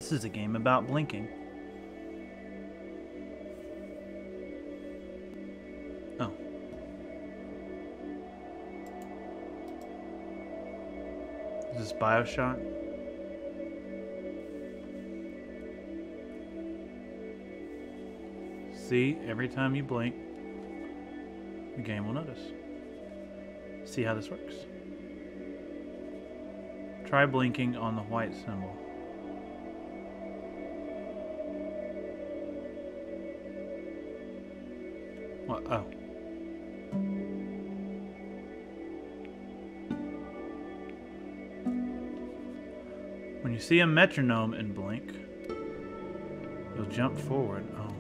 This is a game about blinking. Oh. Is this BioShock? See, every time you blink, the game will notice. See how this works. Try blinking on the white symbol. What? Oh. When you see a metronome and blink, you'll jump forward. Oh.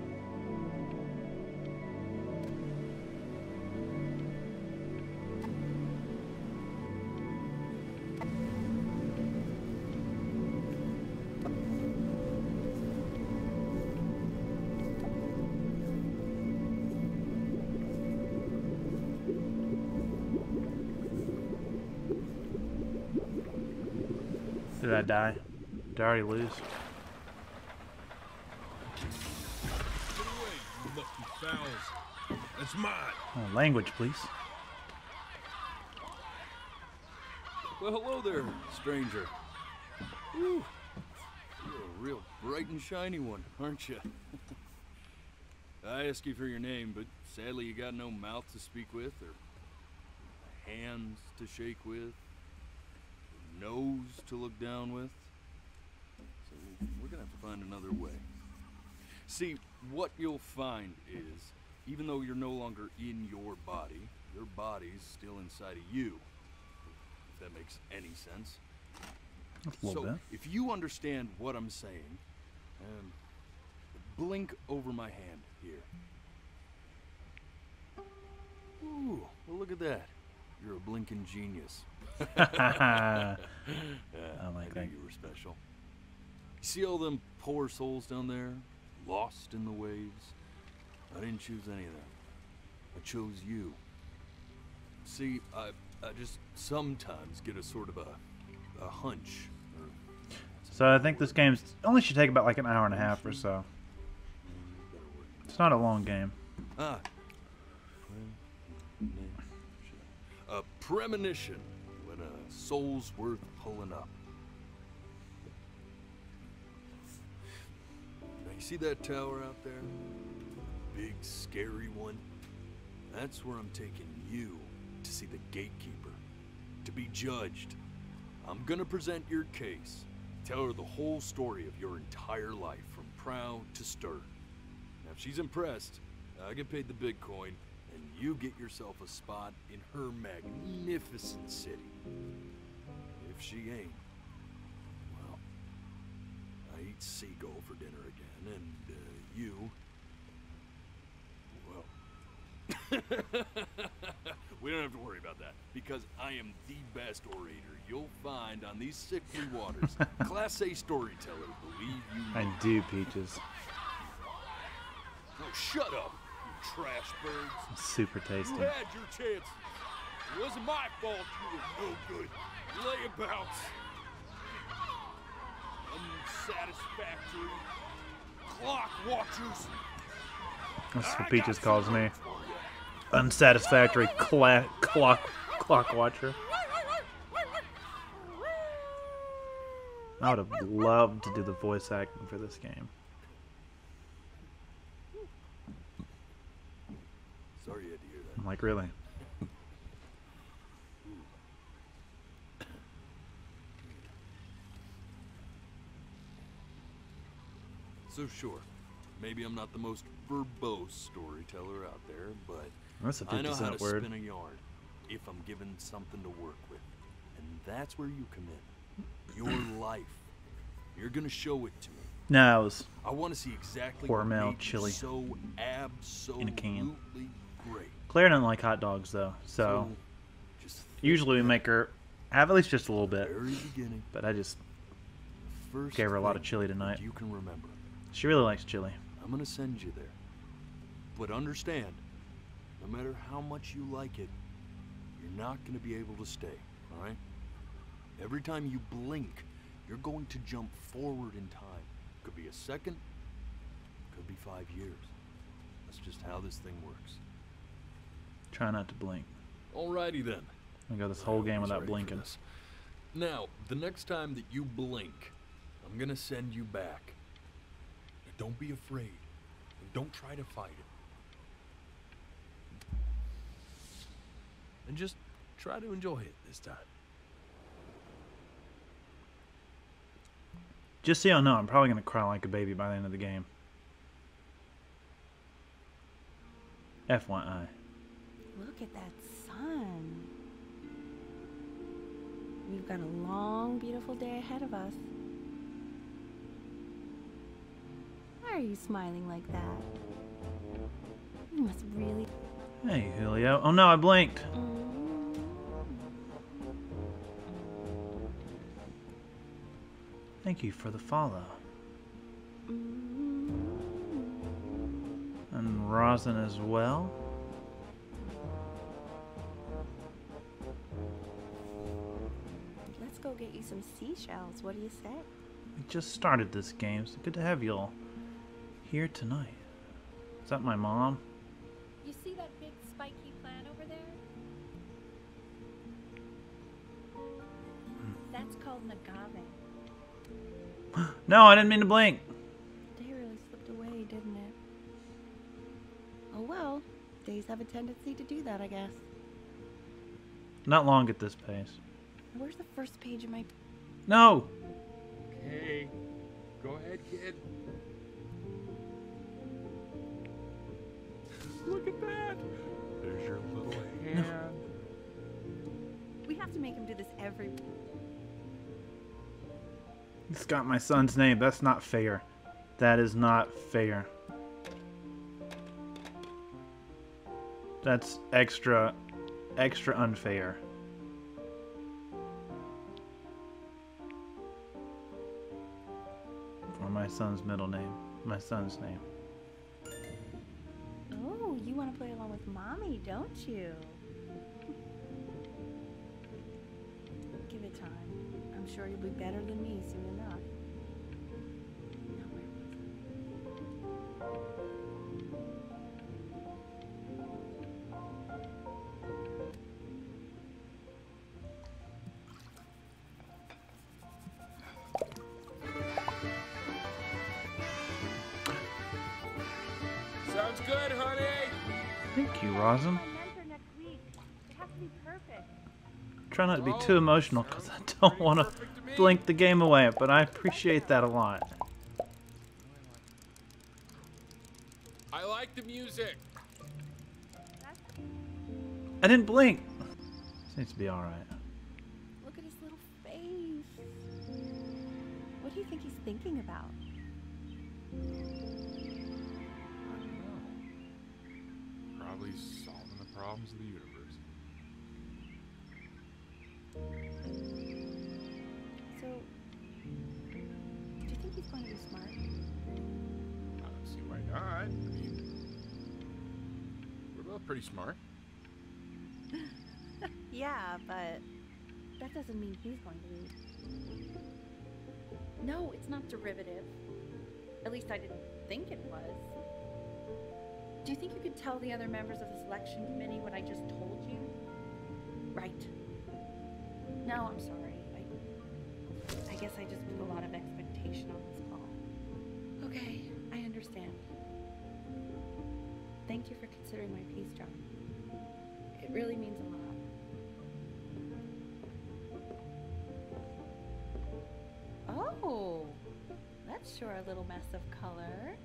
Did I die? Did I already lose? Get away, you lucky fowls. That's mine. Oh, language, please. Well, hello there, stranger. Whew. You're a real bright and shiny one, aren't you? I asked you for your name, but sadly you got no mouth to speak with, or hands to shake with, nose to look down with. So we're gonna have to find another way. See, what you'll find is, even though you're no longer in your body's still inside of you. If that makes any sense. A little bit. If you understand what I'm saying, blink over my hand here. Ooh, well look at that. You're a blinking genius. I I like knew that. you were special. You see all them poor souls down there, lost in the waves? I didn't choose any of them. I chose you. See, I just sometimes get a sort of a hunch. So I think this game only should take about like an hour and a half or so. It's not a long game. Ah. A premonition when a soul's worth pulling up. Now you see that tower out there? Big scary one? That's where I'm taking you to see the gatekeeper. To be judged. I'm gonna present your case. Tell her the whole story of your entire life, from proud to stern. Now if she's impressed, I get paid the big coin, and you get yourself a spot in her magnificent city. If she ain't, well, I eat seagull for dinner again, and you, well, we don't have to worry about that, because I am the best orator you'll find on these sickly waters. Class A storyteller, believe you me. I do, Peaches. Oh, shut up, you trash birds. Super tasty. You had your chances. It wasn't my fault you were no good. Layabouts. Unsatisfactory. Clock watchers. That's what Peaches calls me. Unsatisfactory clock watcher. I would have loved to do the voice acting for this game. Sorry you had to hear that. I'm like, really? So sure, maybe I'm not the most verbose storyteller out there, but That's a I know how 50-cent to word. spin a yarn if I'm given something to work with. And that's where you come in. Your life. You're gonna show it to me. No, it was I want to see exactly Hormel what made you chili so absolutely in a can. great. Claire doesn't like hot dogs though, so just usually we make her have at least just a little bit. very beginning. But I just First gave her a lot of thing chili tonight. you can remember. She really likes chili. I'm gonna send you there. But understand, no matter how much you like it, you're not gonna be able to stay, alright? Every time you blink, you're going to jump forward in time Could be a second, could be 5 years. That's just how this thing works. Try not to blink. Alrighty then. I go this whole game Always without ready for blinking. this. Now, the next time that you blink, I'm gonna send you back. Now, don't be afraid. And don't try to fight it. And just try to enjoy it this time. Just so y'all know, I'm probably going to cry like a baby by the end of the game. FYI. Look at that sun. We've got a long, beautiful day ahead of us. Why are you smiling like that? You must really... Hey, Julio. Oh no, I blinked. Thank you for the follow. And Rosin as well. Let's go get you some seashells. What do you say? We just started this game, so good to have you all here tonight. Is that my mom? You see that big spiky plant over there? That's called an agave. No, I didn't mean to blink. The day really slipped away, didn't it? Oh well, days have a tendency to do that, I guess. Not long at this pace. Where's the first page of my... No! Okay. Go ahead, kid. Look at that. There's your little hand. We have to make him do this every... It's got my son's name. That's not fair. That is not fair. That's extra unfair. For my son's middle name. My son's name. Oh, you want to play along with Mommy, don't you? Give it time. I'm sure you'll be better than me soon enough. Now, where was I? Sounds good, honey. Thank you, Rosin. My mentor next week. It has to be perfect. Try not to be too emotional because I don't want to blink the game away, but I appreciate that a lot. I like the music. I didn't blink. Seems to be alright. Look at his little face. What do you think he's thinking about? Probably solving the problems of the universe. So, do you think he's going to be smart? I don't see why not. I mean, we're both pretty smart. Yeah, but that doesn't mean he's going to be. No, it's not derivative. At least I didn't think it was. Do you think you could tell the other members of the selection committee what I just told you? Right. No, I'm sorry. I guess I just put a lot of expectation on this call. Okay, I understand. Thank you for considering my piece, John. It really means a lot. Oh, that's sure a little mess of color.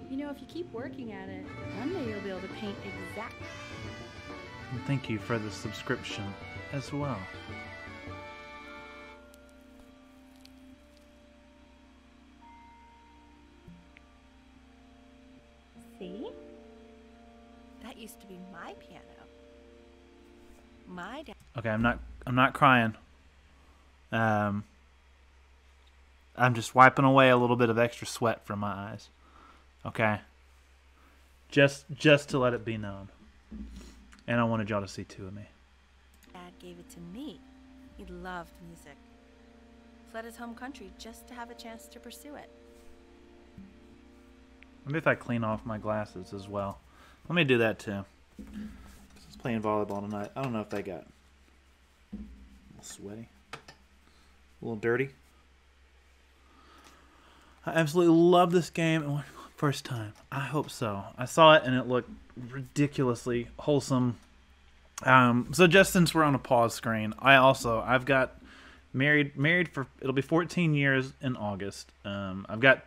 You know, if you keep working at it, one day you'll be able to paint exactly. And thank you for the subscription as well. See? That used to be my piano. My dad. Okay, I'm not crying. I'm just wiping away a little bit of extra sweat from my eyes. Okay? Just to let it be known. And I wanted y'all to see two of me. Dad gave it to me. He'd loved music. Fled his home country just to have a chance to pursue it. Maybe if I clean off my glasses as well. Let me do that too. I was playing volleyball tonight. I don't know if they got a little sweaty, a little dirty. I absolutely love this game. First time. I hope so. I saw it and it looked ridiculously wholesome. So just since we're on a pause screen, I've got married for, it'll be 14 years in August. I've got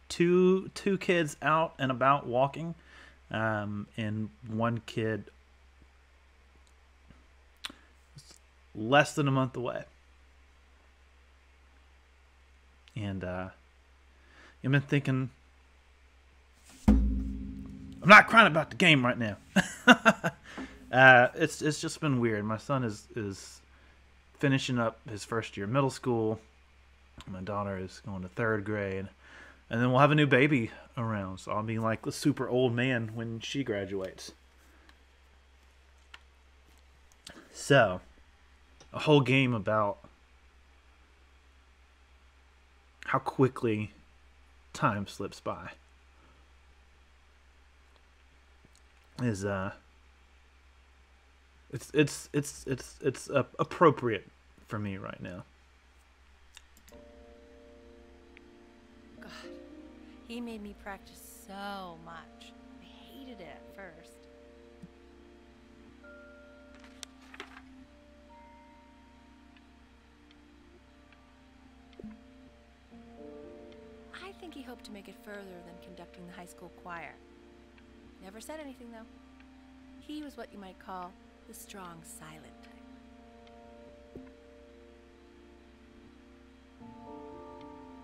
two kids out and about walking, and one kid less than a month away. And I've been thinking, I'm not crying about the game right now. It's just been weird. My son is finishing up his first year of middle school. My daughter is going to 3rd grade. And then we'll have a new baby around. So I'll be like the super old man when she graduates. So, a whole game about how quickly time slips by is it's appropriate for me right now. God, he made me practice so much. I hated it at first. I think he hoped to make it further than conducting the high school choir. Never said anything, though. He was what you might call the strong, silent type.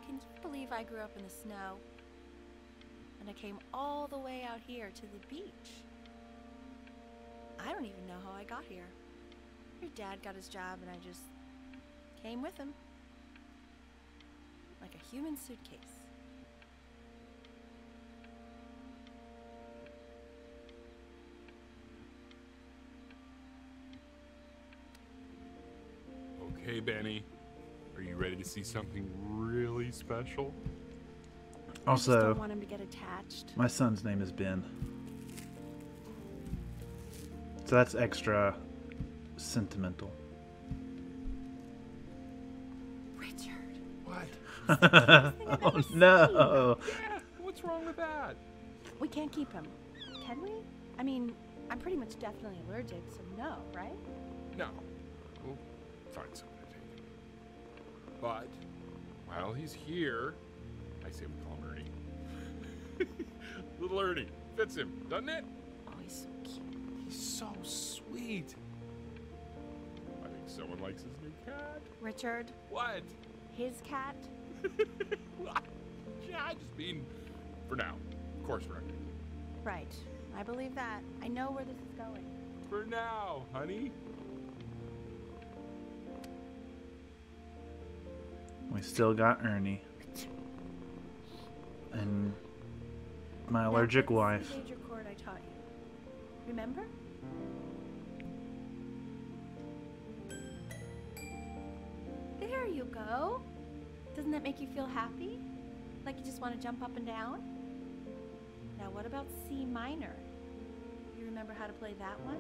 Can you believe I grew up in the snow? And I came all the way out here to the beach. I don't even know how I got here. Your dad got his job and I just came with him. Like a human suitcase. Okay, Benny. Are you ready to see something really special? I just Also, don't want him to get attached. my son's name is Ben. So that's extra sentimental. Richard. What? Oh no! Yeah, what's wrong with that? We can't keep him. Can we? I mean, I'm pretty much definitely allergic, so no, right? No. We'll find someone to take him. But, while he's here, I say we call him Ernie. Little Ernie. Fits him, doesn't it? Oh, he's so cute. He's so sweet. I think someone likes his new cat. Richard, What? his cat? Yeah, I just mean for now. Of course, right. Right. I believe that. I know where this is going. For now, honey. We still got Ernie. And my allergic Now, wife. this is the major chord I taught you. Remember? There you go. Doesn't that make you feel happy? Like you just want to jump up and down? Now what about C minor? You remember how to play that one?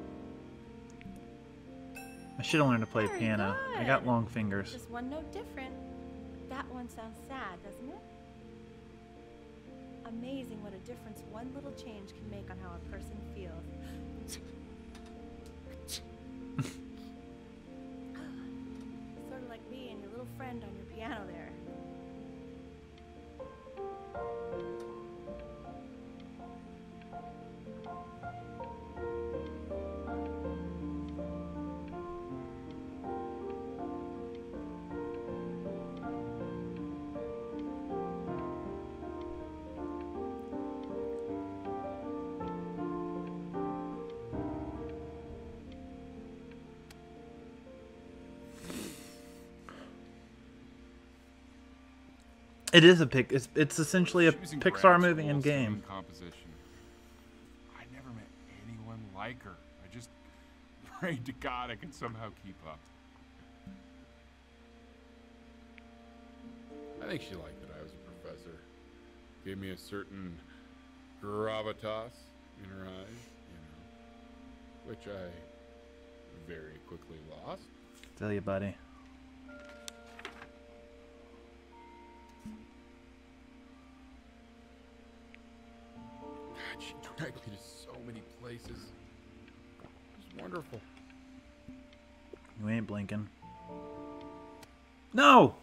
I should have learned to play Very piano. I got good. long fingers. Just one note different. That one sounds sad, doesn't it? Amazing what a difference one little change can make on how a person feels. Sort of like me and your little friend on your piano there. It is a it's essentially a She was in Pixar grad movie school and studying game. Composition. I never met anyone like her. I just prayed to God I could somehow keep up. think she liked that I was a professor. Gave me a certain gravitas in her eyes, you know, which I very quickly lost. Tell you, buddy. God, she dragged me to so many places. It was wonderful. You ain't blinking. No!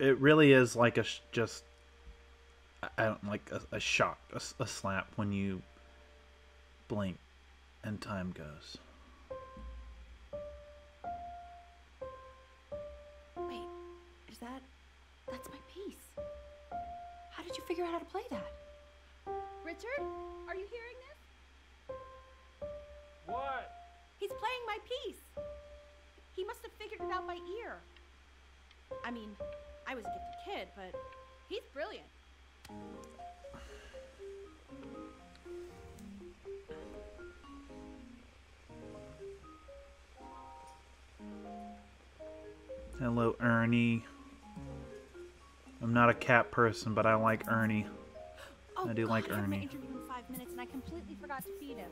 It really is like a just I don't like a shock, a slap when you blink and time goes. Wait, that's my piece. How did you figure out how to play that? Richard, are you hearing this? What? He's playing my piece. He must have figured it out by ear. I mean, I was a gifted kid, but he's brilliant. Hello, Ernie. I'm not a cat person, but I like Ernie. Oh, I do like God, I have my Ernie. interview in 5 minutes, and I completely forgot to feed him.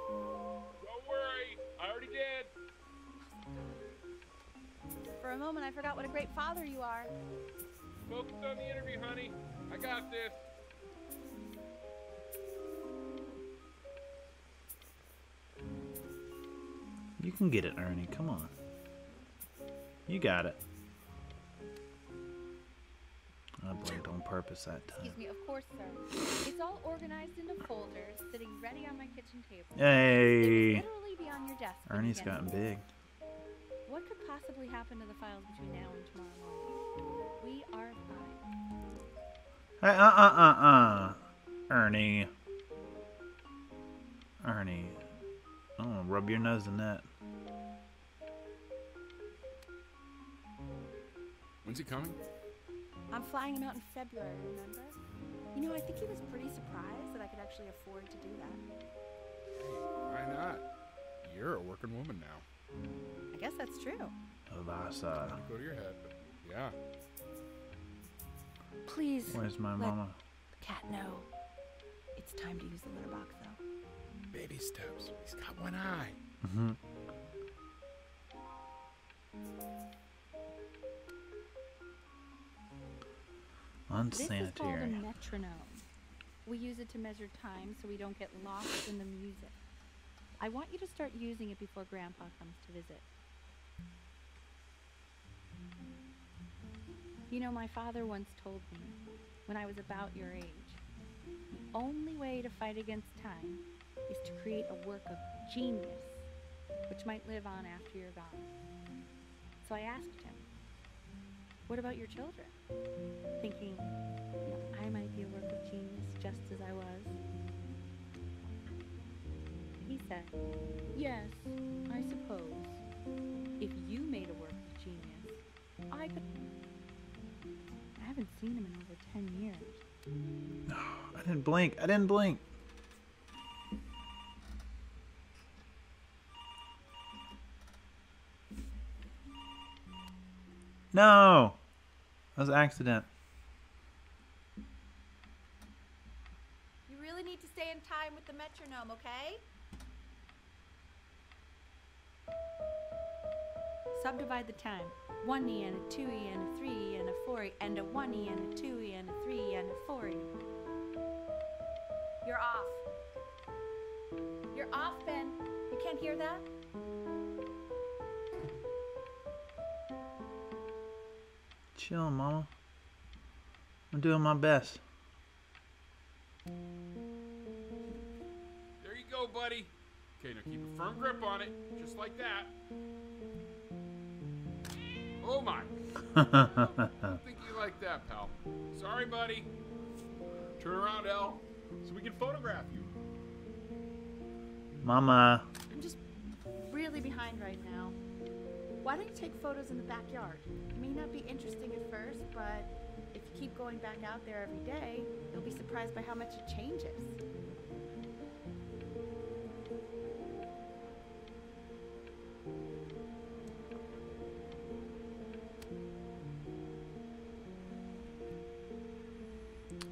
Don't worry, I already did. For a moment, I forgot what a great father you are. Focus on the interview, honey. I got this. You can get it, Ernie. Come on. You got it. I blinked on purpose that time. Excuse me, of course, sir. It's all organized into folders, sitting ready on my kitchen table. They Hey! would literally be on your desk. when you Ernie's get gotten them. big. What could possibly happen to the files between now and tomorrow morning? We are fine. Hey, Ernie. Ernie. I don't want to rub your nose in that. When's he coming? I'm flying him out in February, remember? You know, I think he was pretty surprised that I could actually afford to do that. Why not? You're a working woman now. I guess that's true. Vasa. Go to your head, but yeah. Please, Where's my let mama? the cat know. It's time to use the litter box, though. Baby steps. He's got one eye. Mm-hmm. This is called a Unsanitary. metronome. We use it to measure time so we don't get lost in the music. I want you to start using it before Grandpa comes to visit. You know, my father once told me, when I was about your age, the only way to fight against time is to create a work of genius, which might live on after you're gone. So I asked him, what about your children? Thinking, I might be a work of genius just as I was. He said, yes, I suppose. If you made a work of genius, I could... I haven't seen him in over 10 years. No, I didn't blink. I didn't blink. No! That was an accident. You really need to stay in time with the metronome, okay? Subdivide the time. 1E and a 2E and a 3E and a 4E and a 1E and a 2E and a 3E and a 4E. You're off. You're off, Ben. You can't hear that? Chill, mama. I'm doing my best. There you go, buddy. Okay, now keep a firm grip on it, just like that. Oh my. I don't think you like that, pal. Sorry, buddy. Turn around, Elle, so we can photograph you. Mama. I'm just really behind right now. Why don't you take photos in the backyard? It may not be interesting at first, but if you keep going back out there every day, you'll be surprised by how much it changes.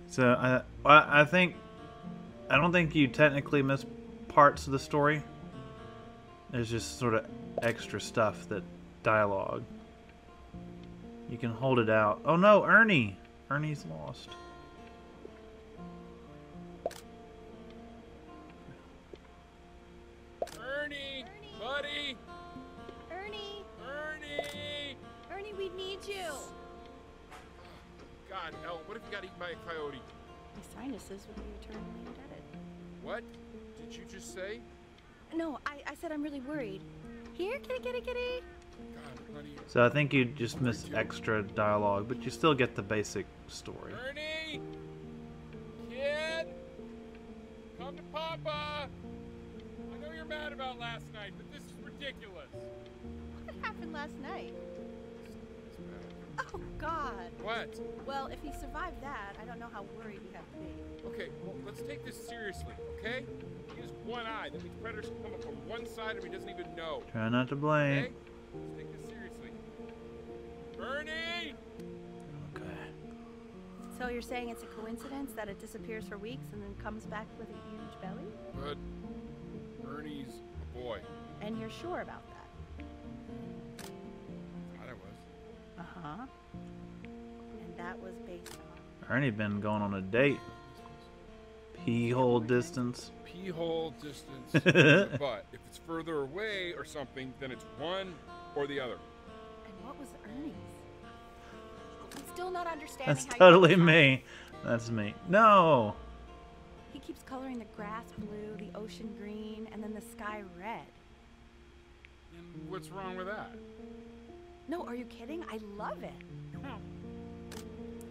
So I think I don't think you technically miss parts of the story. There's just sort of extra stuff that dialogue. You can hold it out. Oh no, Ernie! Ernie's lost. Ernie! Buddy! Ernie! Ernie! Ernie, we need you! God, Elle, what if you got eaten by a coyote? My sinuses would be eternally indebted. What did you just say? No, I said I'm really worried. Here, kitty, kitty, kitty! God, honey. So I think you just miss extra dialogue, but you still get the basic story. Ernie! Kid! Come to Papa! I know you're mad about last night, but this is ridiculous. What happened last night? It's bad. Oh, God. What? Well, if he survived that, I don't know how worried we have to be. Okay, well, let's take this seriously, okay? He has one eye. That means predators can come up from one side and he doesn't even know. Try not to blame. Okay? Let's take this seriously. Bernie! Okay. So you're saying it's a coincidence that it disappears for weeks and then comes back with a huge belly? But Ernie's a boy. And you're sure about that? Thought I was. Uh-huh. And that was based on... Ernie been going on a date. Pee-hole distance. Pee-hole distance. But if it's further away or something, then it's one or the other. And what was Ernie's? I'm still not understanding That's how totally you... me. That's me. No! He keeps coloring the grass blue, the ocean green, and then the sky red. And what's wrong with that? No, are you kidding? I love it.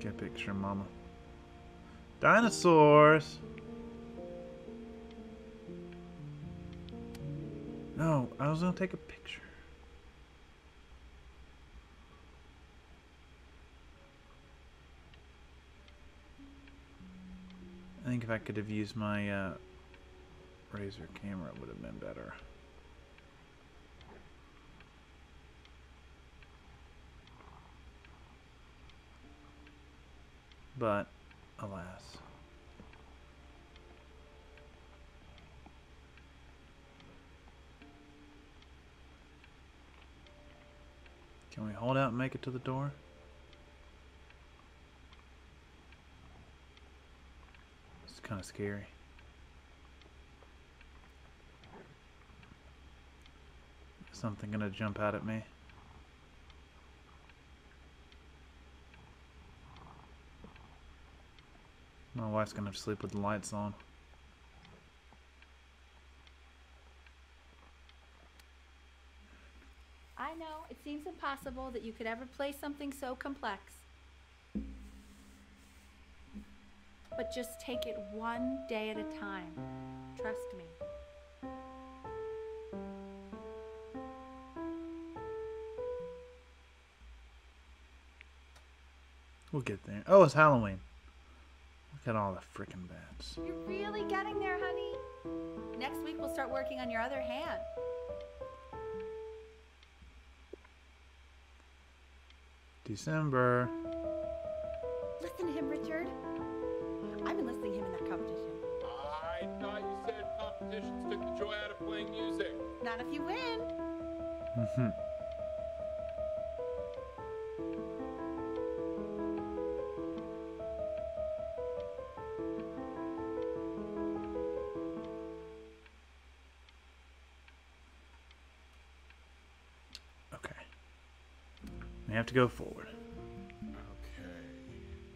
Get a picture, Mama. Dinosaurs! No, I was gonna take a picture. I think if I could have used my Razor camera, it would have been better. But, alas. Can we hold out and make it to the door? It's kind of scary. Is something gonna jump out at me? My wife's gonna sleep with the lights on. I know, it seems impossible that you could ever play something so complex. But just take it one day at a time. Trust me. We'll get there. Oh, it's Halloween. Look at all the frickin' bats. You're really getting there, honey. Next week we'll start working on your other hand. December. Listen to him, Richard. I've been listening to him in that competition. I thought you said competitions took the joy out of playing music. Not if you win. Okay. We have to go forward. Okay.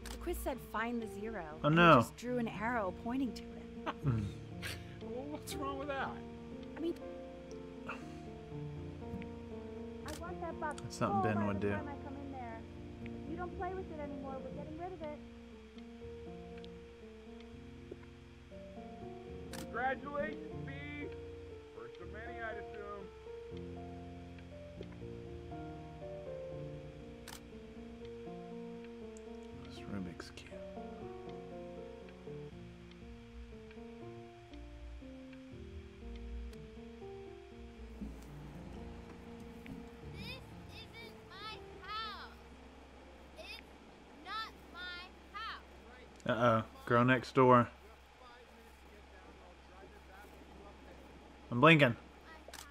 The quiz said find the zero. Oh, and no. I just drew an arrow pointing to it. Well, what's wrong with that? I mean, I want that box. That's something full Ben by would the do. time I come in there. If you don't play with it anymore, we're getting rid of it. Congratulations, B. First of many, I'd assume. Rubik's Cube. This isn't my house. It's not my house. Uh-oh. Girl next door. I'm blinking. My house.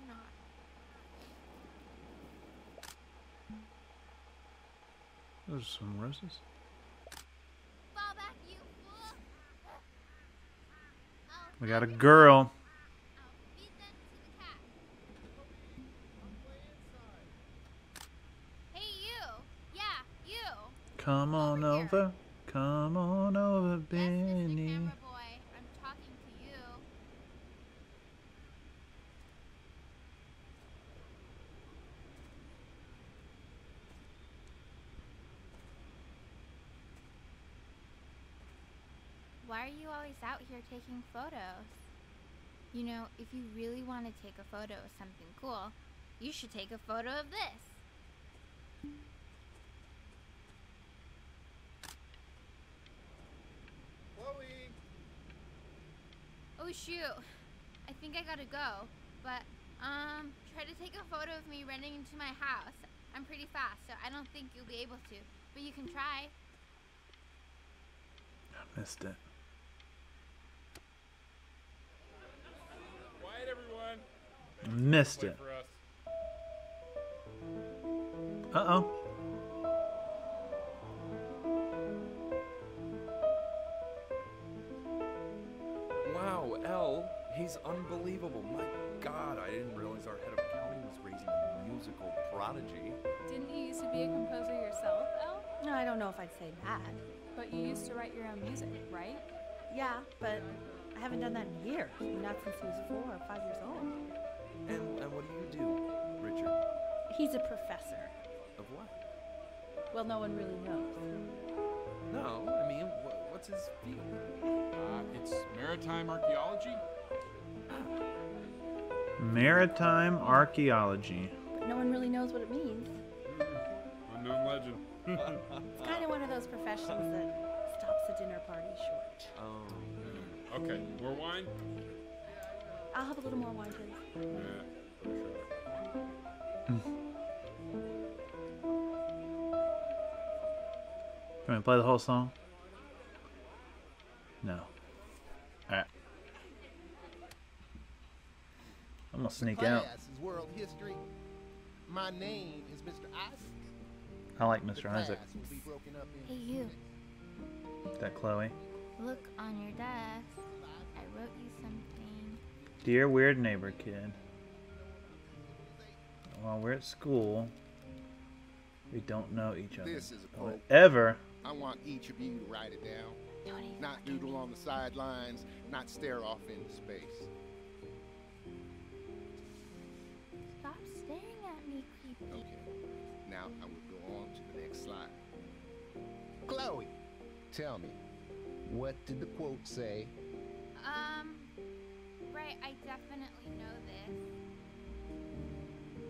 Not. Those are some roses. Fall back, you fool. We got a girl. I'll feed them to the cat. Hey, you. Yeah, you. Come on Over here. over. Come on over, Yes, Mr. Benny. Camera Boy. I'm talking to you. Why are you always out here taking photos? You know, if you really want to take a photo of something cool, you should take a photo of this. Chloe! Oh shoot, I think I gotta go, but try to take a photo of me running into my house. I'm pretty fast, so I don't think you'll be able to, but you can try. I missed it. Quiet, everyone. Missed Wait it. for us. Uh-oh. Wow, Elle, he's unbelievable. My God, I didn't realize our head of accounting was raising a musical prodigy. Didn't you used to be a composer yourself, Elle? No, I don't know if I'd say that. But you used to write your own music, right? Yeah, but I haven't done that in years. Not since he was 4 or 5 years old. And what do you do, Richard? He's a professor. Of what? Well, no one really knows. No, I mean, what's his field? It's maritime archaeology. Maritime archaeology. But no one really knows what it means. Unknown legend. It's kind of one of those professions that stops a dinner party short. Oh. Okay, more wine? I'll have a little more wine, please. Yeah, sure. Can we play the whole song? No. Alright. I'm gonna sneak out. Class is world history. My name is Mr. Isaac. I like The Mr. class Isaac. will be broken up in Hey, you. That Chloe. Look on your desk. I wrote you something. Dear weird neighbor kid. While we're at school, we don't know each other. This is a quote. Whatever. I want each of you to write it down. Don't even Not look at doodle me. on the sidelines, not stare off into space. Stop staring at me, creepy. Okay, now I will go on to the next slide. Chloe, tell me, what did the quote say? Right, I definitely know this.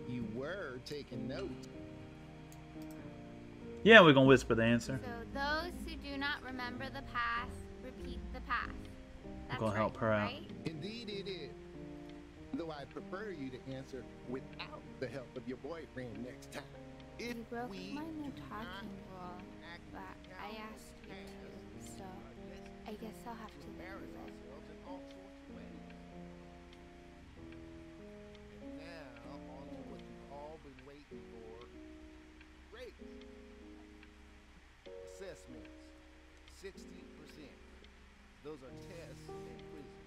You were taking notes. Yeah, we're gonna whisper the answer. So those who do not remember the past, repeat the past. That's gonna help her out. right? Indeed it is. Though I prefer you to answer without the help of your boyfriend next time. If You broke we my no do talking not rule, act but I now asked you as to, so I guess I'll have to live embarrass with it. ourselves in all sorts of ways. And now on to what you've all been waiting for. Grades. Assessments. 60%. Those are tests and quizzes.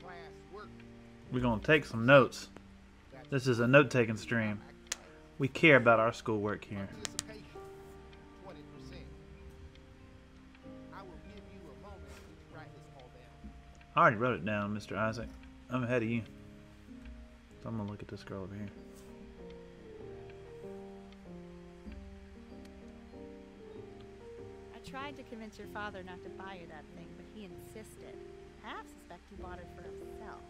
Class work. We're gonna take some notes. This is a note-taking stream. We care about our schoolwork here. Participation. 20%. I will give you a moment to write this all down. I already wrote it down, Mr. Isaac. I'm ahead of you. So I'm gonna look at this girl over here. I tried to convince your father not to buy you that thing, but he insisted. Half suspect he bought it for himself.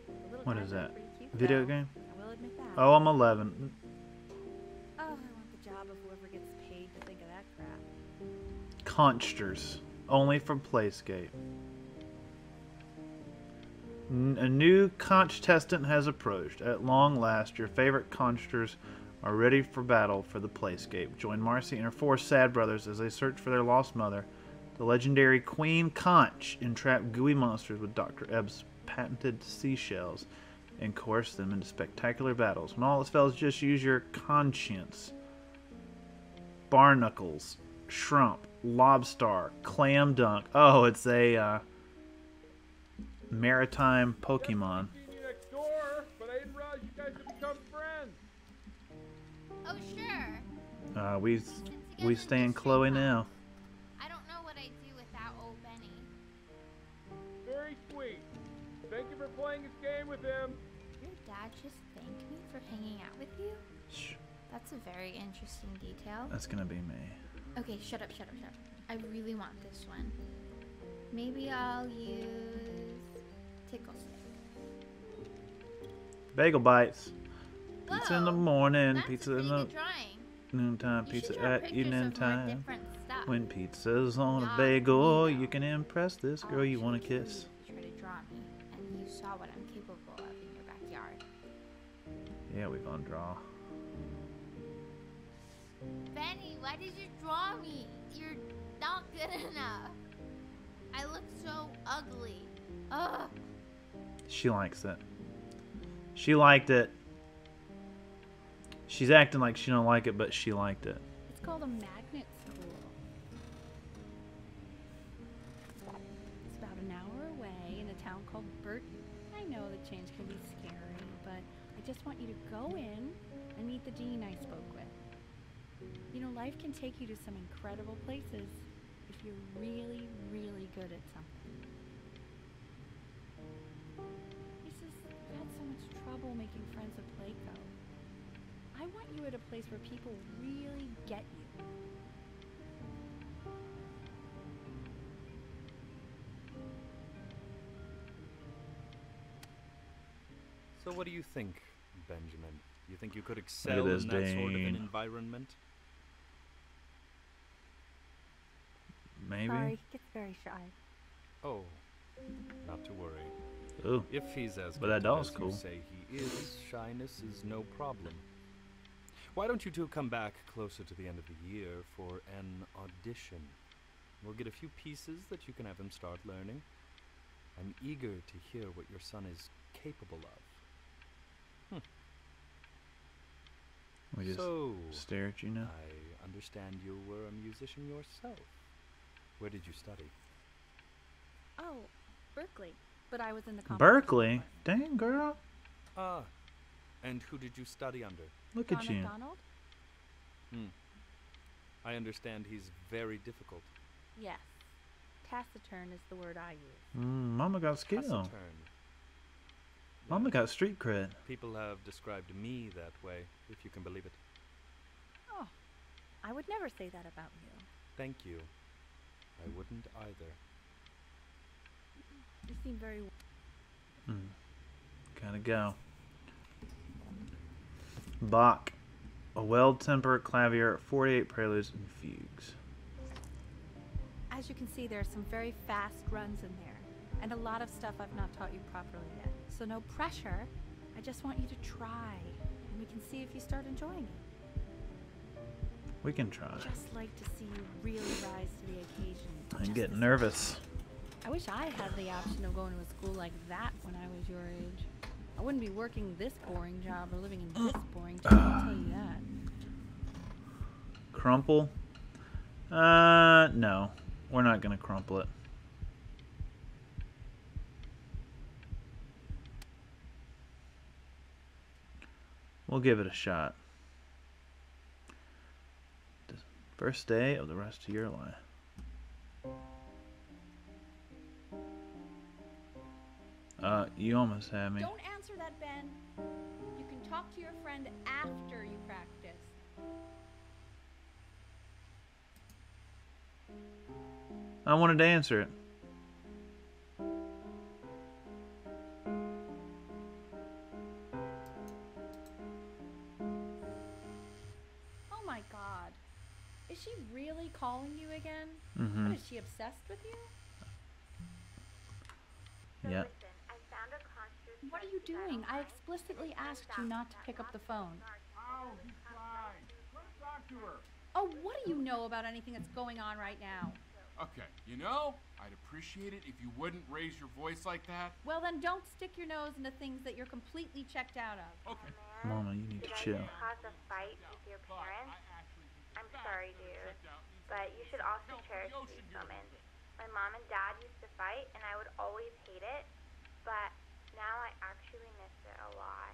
The little What guys is are that? pretty cute, Video though. game? I will admit that. Oh, I'm 11. Oh, I want the job of whoever gets paid to think of that crap. Conchsters. Only from Playscape. A new conch testant has approached. At long last, your favorite conchsters are ready for battle for the Playscape. Join Marcy and her 4 sad brothers as they search for their lost mother. The legendary Queen Conch entrap gooey monsters with Dr. Ebb's patented seashells and coerce them into spectacular battles. When all else fails, just use your conscience. Barnacles, Shrump, Lobstar, Clam Dunk. Oh, it's a maritime Pokemon. Next door, but I didn't realize you guys have become friends. Oh, sure. We stay in Chloe now. I don't know what I'd do without old Benny. Very sweet. Thank you for playing this game with him. Your dad just thanked me for hanging out with you? Shh, That's a very interesting detail. that's gonna be me. Okay, shut up. I really want this one. Maybe I'll use Tickle Stick. Bagel bites. Pizza in the Whoa, morning, That's pizza a in pretty the good drawing. noontime, You pizza should draw at pictures evening of more time. different stuff. When pizza's on a Not bagel, me, you though. can impress this girl you want to kiss. You try to draw me, and you saw what I'm capable of in your backyard. Yeah, we gonna draw. Benny, why did you draw me? You're not good enough. I look so ugly. Ugh. She likes it. She liked it. She's acting like she don't like it, but she liked it. It's called a magnet school. It's about an hour away in a town called Burton. I know the change can be scary, but I just want you to go in and meet the dean I spoke with. You know, life can take you to some incredible places if you're really, really good at something. He says, I've had so much trouble making friends at Playco. I want you at a place where people really get you. So what do you think, Benjamin? You think you could excel this in that sort of an Dane. environment? Maybe. Sorry, he gets very shy. Oh, not to worry. Ooh. If he's as But that gifted doll's as cool. you say he is, shyness is no problem. Why don't you two come back closer to the end of the year for an audition? We'll get a few pieces that you can have him start learning. I'm eager to hear what your son is capable of. We just So, stare at you now. I understand you were a musician yourself. Where did you study? Oh, Berkeley. But I was in the competition Berkeley? department. Dang, girl. Ah, and who did you study under? Look John at you. McDonald? I understand he's very difficult. Yes. Taciturn is the word I use. Mama got skill. Taciturn. Mama Yeah, got street cred. people have described me that way, if you can believe it. Oh, I would never say that about you. Thank you. I wouldn't either. You seem very... Gotta go. Bach. A well-tempered clavier, 48 preludes and fugues. As you can see, there are some very fast runs in there. And a lot of stuff I've not taught you properly yet. So no pressure. I just want you to try. And we can see if you start enjoying it. We can try. I'd just like to see you really rise to the occasion. I'm just getting this nervous. I wish I had the option of going to a school like that when I was your age. I wouldn't be working this boring job or living in this boring town, I'll tell you that. Crumple? No. We're not gonna crumple it. We'll give it a shot. First day of the rest of your life. You almost had me. Don't answer that, Ben. You can talk to your friend after you practice. I wanted to answer it. Oh my God. Is she really calling you again? Mm-hmm. What, is she obsessed with you? Yeah. What are you doing? I explicitly asked you not to pick up the phone. Oh, he's fine. Go talk to her. Oh, what do you know about anything that's going on right now? Okay, you know, I'd appreciate it if you wouldn't raise your voice like that. Well, then don't stick your nose into things that you're completely checked out of. Okay. Mama, you need to chill. Cause a fight with your parents? I'm sorry, dude, but you should also cherish these moments. My mom and dad used to fight, and I would always hate it, but now I actually miss it a lot.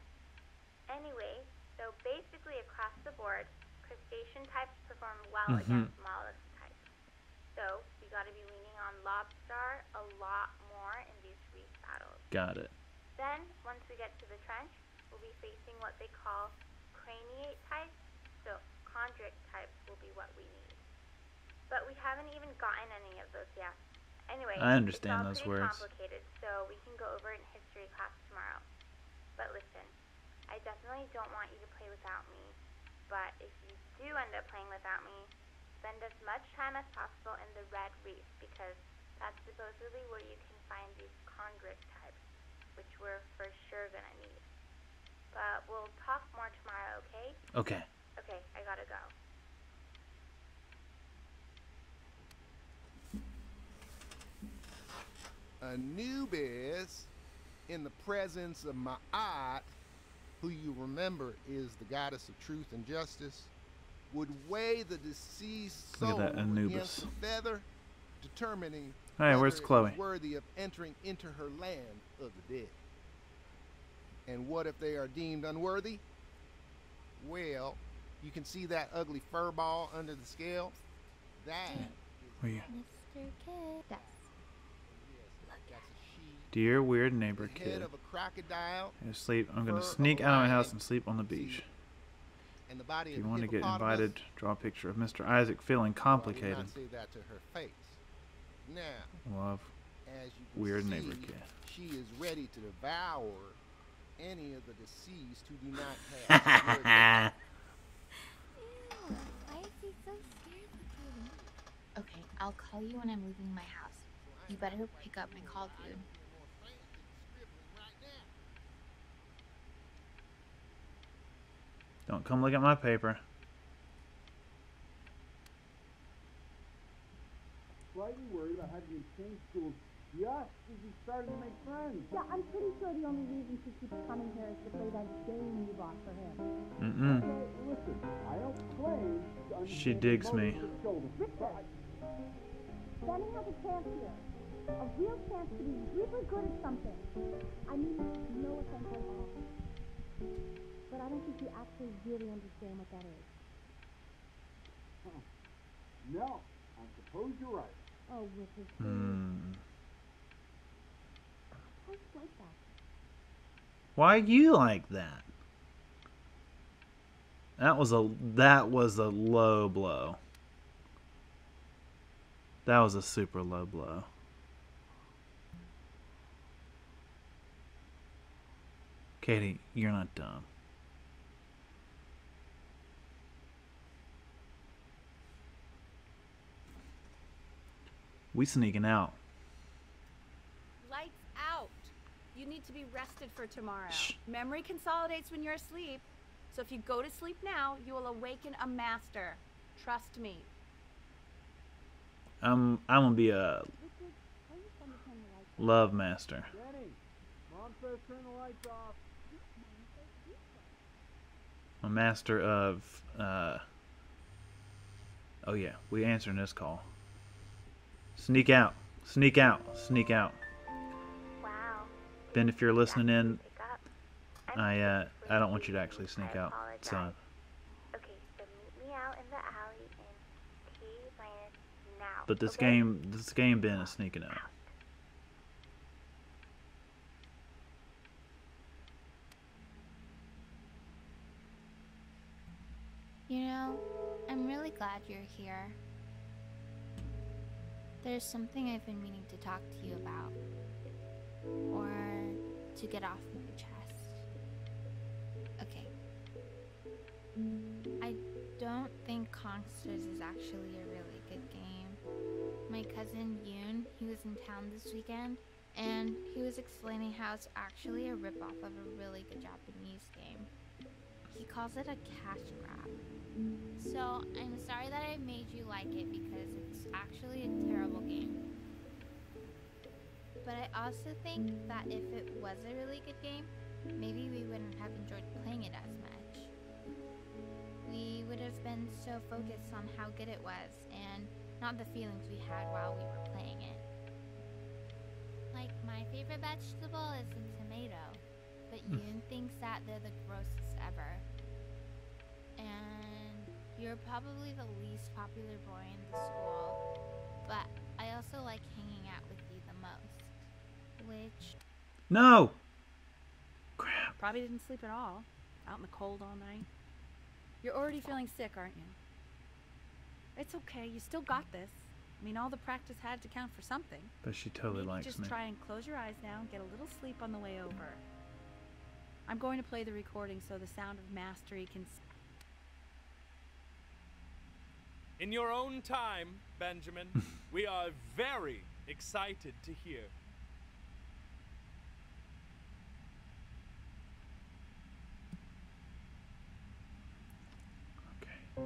Anyway, so basically across the board, crustacean types perform well against mollusk types. So you got to be leaning on lobster a lot more in these reef battles. Got it. Then, once we get to the trench, we'll be facing what they call craniate types, so chondric types will be what we need. But we haven't even gotten any of those yet. Anyway, I understand it's all those pretty words. complicated, so we can go over it in history class tomorrow. But listen, I definitely don't want you to play without me, but if you do end up playing without me, spend as much time as possible in the Red Reef, because that's supposedly where you can find these chondric types, which we're for sure gonna need. But we'll talk more tomorrow, okay? Okay. Okay, I gotta go. Anubis, in the presence of Ma'at, who you remember is the goddess of truth and justice, would weigh the deceased Look soul at that Anubis. against a feather, determining Hey, whether where's it Chloe? is worthy of entering into her land of the dead. And what if they are deemed unworthy? Well, you can see that ugly fur ball under the scale? That Where you? Mr. Kid. Yes. that's a she. Dear weird neighbor The head kid. of a crocodile, I'm gonna sleep. I'm gonna fur sneak of a out of my lion, house and sleep on the beach. and the body If of you a want to get hippopotamus, invited, draw a picture of Mr. Isaac feeling well, I complicated. did not say that to her face. Now, Love. as you can Weird see, neighbor kid. she is ready to devour any of the deceased who do not have Ew, why is he so scared looking? Okay, I'll call you when I'm leaving my house. You better pick up my call, dude. Don't come look at my paper. Slightly worried about having to change schools just as you started to make friends. Yeah, I'm pretty sure the only reason she keeps coming here is to play that game you bought for him. Mm-mm. Hey, listen, I don't claim to understand She digs the me. motives of children, Richard, Benny has a chance here. A real chance to be really good at something. I mean, no offense at all. But I don't think you actually really understand what that is. No, I suppose you're right. Oh, Richard, please. Why are you like that? Why are you like that? That was a low blow. That was a super low blow. Katie, you're not dumb. We sneaking out. Lights out. You need to be rested for tomorrow. Shh. Memory consolidates when you're asleep. So if you go to sleep now, you will awaken a master. Trust me. I'm gonna be a Richard, are you trying to turn the lights on? love master. Benny, Mom says turn the lights off. A master of oh yeah, we answering this call. Sneak out. Sneak out. Sneak out. Wow. Ben, if you're listening in, Pick up. I don't want you to actually sneak out, son. Okay, so meet me out in the alley in T-minus now. But this okay? game Ben is sneaking out. You know, I'm really glad you're here. There's something I've been meaning to talk to you about. Or to get off my chest. Okay. I don't think Consters is actually a really good game. My cousin Yoon, he was in town this weekend, and he was explaining how it's actually a ripoff of a really good Japanese game. He calls it a cash grab. So I'm sorry that I made you like it because it's actually a terrible game. But I also think that if it was a really good game, maybe we wouldn't have enjoyed playing it as much. We would have been so focused on how good it was and not the feelings we had while we were playing it. Like, my favorite vegetable is a tomato, but Yoon thinks that they're the grossest ever. And you're probably the least popular boy in the school, but I also like hanging out with you the most. Which... No! Crap. Probably didn't sleep at all. Out in the cold all night. You're already feeling sick, aren't you? It's okay. You still got this. I mean, all the practice had to count for something. But she totally Maybe likes just me. try and close your eyes now and get a little sleep on the way over. I'm going to play the recording so the sound of mastery can... In your own time, Benjamin, we are very excited to hear. Okay.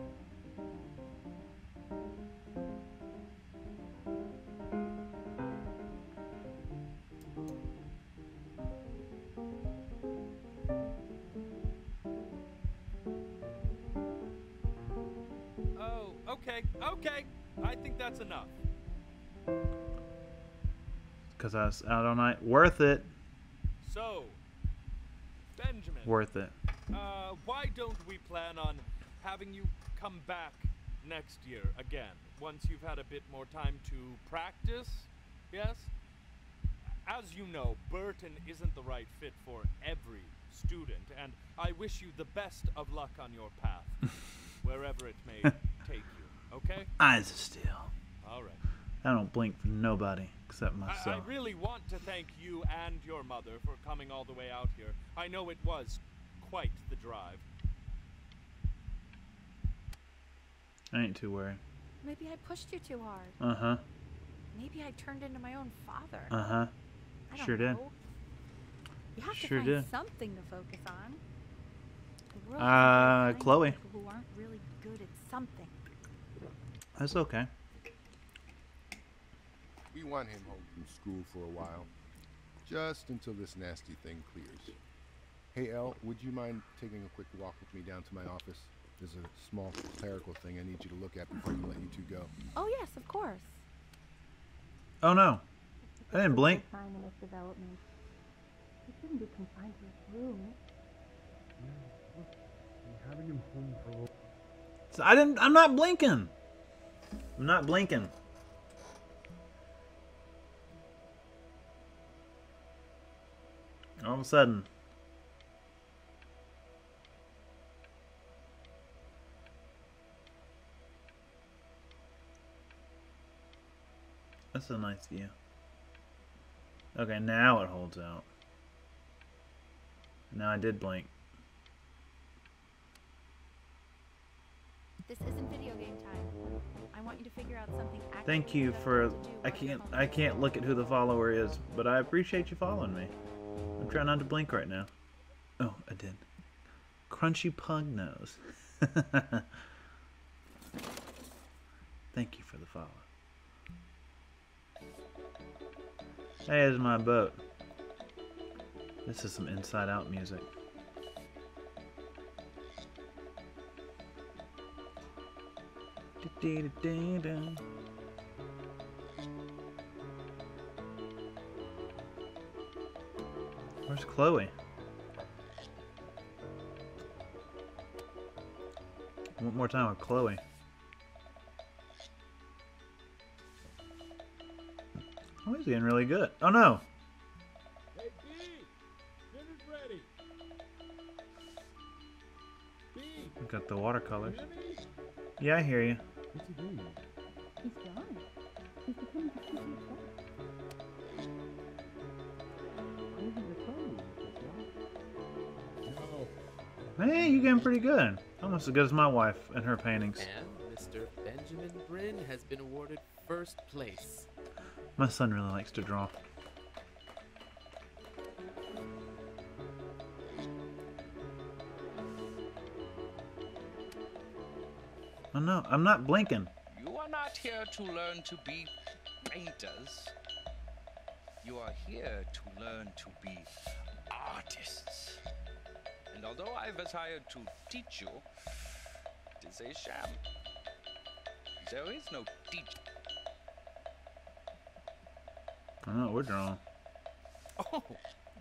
Oh, okay, okay. I think that's enough. Because I was out all night. Worth it. So, Benjamin. Worth it. Why don't we plan on having you come back next year again, once you've had a bit more time to practice? Yes? As you know, Burton isn't the right fit for every student, and I wish you the best of luck on your path, wherever it may take you, okay? Eyes of steel. All right. I don't blink for nobody except I myself. really want to thank you and your mother for coming all the way out here. I know it was quite the drive. I ain't too worried. Maybe I pushed you too hard. Uh-huh. Maybe I turned into my own father. Uh-huh. I don't Sure did. know. You have Sure to find did. something to focus on. The world is full of Chloe. people who aren't really good at something. That's okay. We want him home from school for a while. Just until this nasty thing clears. Hey, Elle, would you mind taking a quick walk with me down to my office? There's a small clerical thing I need you to look at before you let you two go. Oh, yes, of course. Oh no. I didn't blink. Time in his development. He shouldn't be confined to his room. Having him home for a little. So I'm not blinking. I'm not blinking. All of a sudden. That's a nice view. Okay, now it holds out. Now I did blink. This isn't video game time. I want you to figure out something active. Thank you for I can't look at who the follower is, but I appreciate you following me. I'm trying not to blink right now. Oh, I did. Crunchy pug nose. Thank you for the follow. Hey, there's my boat. This is some Inside Out music. Where's Chloe? One more time with Chloe. Oh, he's getting really good. Oh no! Hey, B! Dinner's ready! B! We got the watercolors. You hear me? Yeah, I hear you. What's he doing? He's gone. He's becoming a secret Maybe the phone was No. Hey, you're getting pretty good. Almost as good as my wife and her paintings. And Benjamin Bryn has been awarded first place. My son really likes to draw. Oh no, I'm not blinking. You are not here to learn to be painters. You are here to learn to be artists. And although I was hired to teach you, it is a sham. There is no teach. I know what we're drawing. Oh,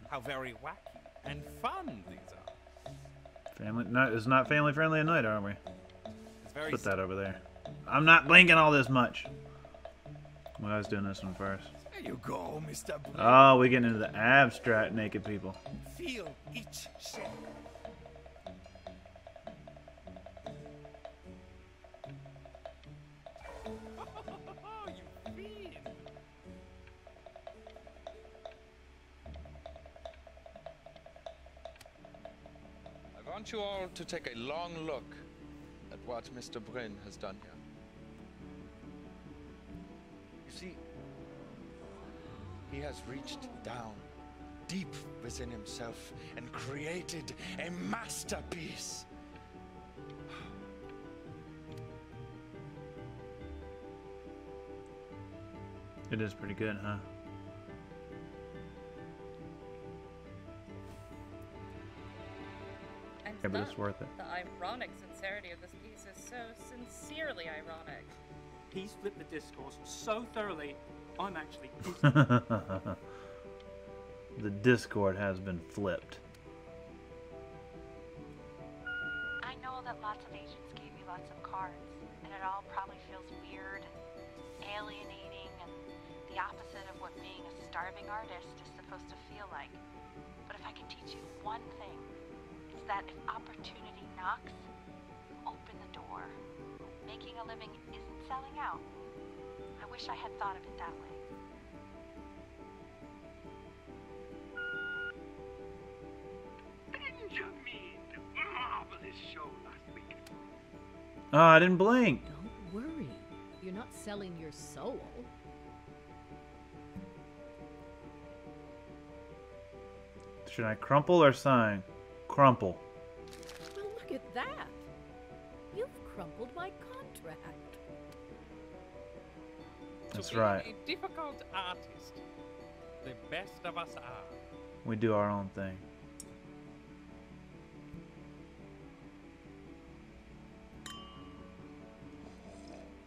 how very wacky and fun these are. Family, no, it's not family friendly at night, are we? It's very Put that over there. I'm not blinking all this much. Well, I was doing this one first. There you go, Mr. Bryn. Oh, we getting into the abstract naked people. Feel each shape. Oh, you fiend! I want you all to take a long look at what Mr. Bryn has done here. You see, he has reached down deep within himself and created a masterpiece. It is pretty good, huh? And Yeah, but it's worth it. The ironic sincerity of this piece is so sincerely ironic. He's flipped the discourse so thoroughly, I'm actually... The Discord has been flipped. I know that lots of agents gave you lots of cards, and it all probably feels weird and alienating and the opposite of what being a starving artist is supposed to feel like. But if I can teach you one thing, it's that if opportunity knocks, open the door. Making a living isn't selling out. I wish I had thought of it that way. Benjamin! Marvelous show last week. Oh, I didn't blink. Don't worry. You're not selling your soul. Should I crumple or sign? Crumple. Well, look at that. You've crumpled my contract. That's To be right. a difficult artist. The best of us are. We do our own thing.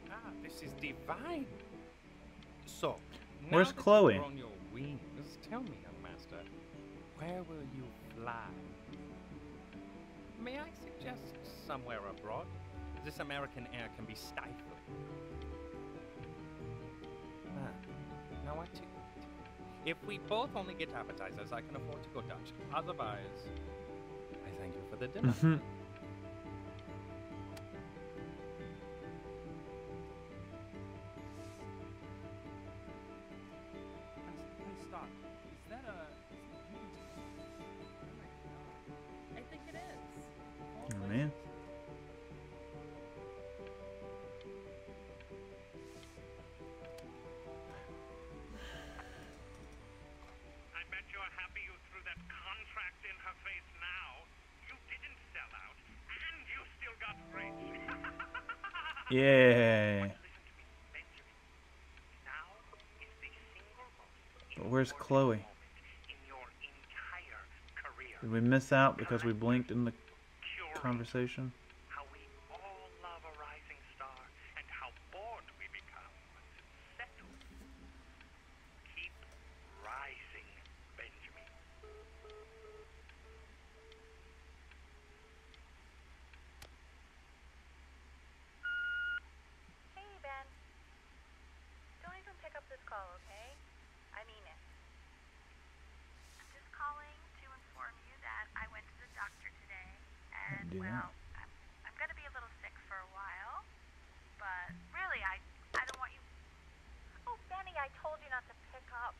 Ah, this is divine. So, Where's now that Chloe? you've grown your wings, tell me, young master, where will you fly? May I suggest somewhere abroad? This American air can be stifling. Now what to eat? If we both only get appetizers, I can afford to go Dutch. Otherwise, I thank you for the dinner. Hey, stop. Is that a... I think it is. Oh, man. I bet you're happy you threw that contract in her face now. You didn't sell out, and you still got rich. Yay. Now is the single most But where's Chloe? in your entire career. Did we miss out because we blinked in the conversation? How we all love a rising star, and how bored we become once it's settled. Keep rising, Benjamin. Hey, Ben. Don't even pick up this call, okay? I mean it. I'm just calling to inform you that I went to the doctor today, and, Do that. well, I'm gonna be a little sick for a while, but really, I don't want you... Oh, Benny, I told you not to pick up.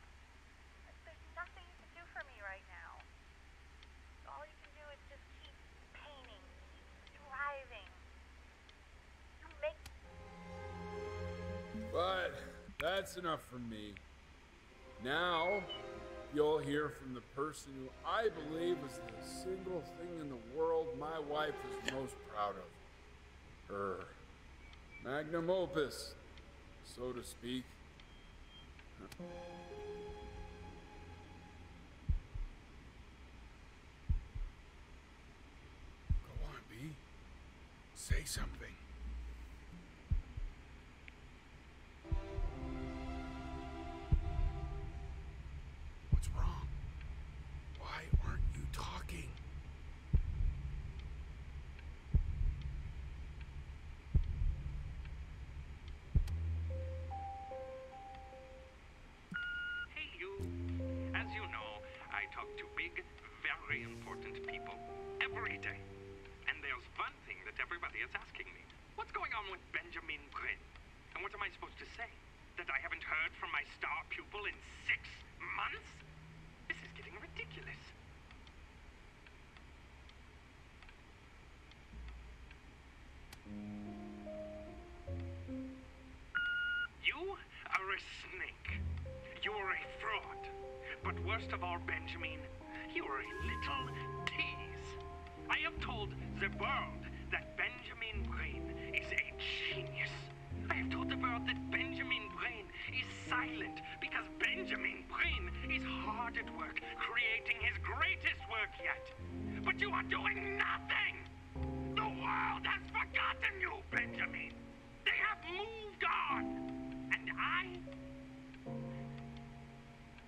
There's nothing you can do for me right now. All you can do is just keep painting, keep striving. You make... that's enough from me. Now, you'll hear from the person who I believe is the single thing in the world my wife is most proud of. Her magnum opus, so to speak. Go on, B. Say something. What's wrong? Why aren't you talking? Hey, you. As you know, I talk to big, very important people every day. And there's one thing that everybody is asking me. What's going on with Benjamin Quinn? And what am I supposed to say? That I haven't heard from my star pupil in 6 months? This is getting ridiculous. You are a snake. You're a fraud. But worst of all, Benjamin, you're a little tease. I have told the world that Benjamin Brain is a genius. I have told the world that Benjamin Brain is silent because Benjamin Brain is hard at work creating his greatest work yet. But you are doing nothing! The world has forgotten you, Benjamin! They have moved on! And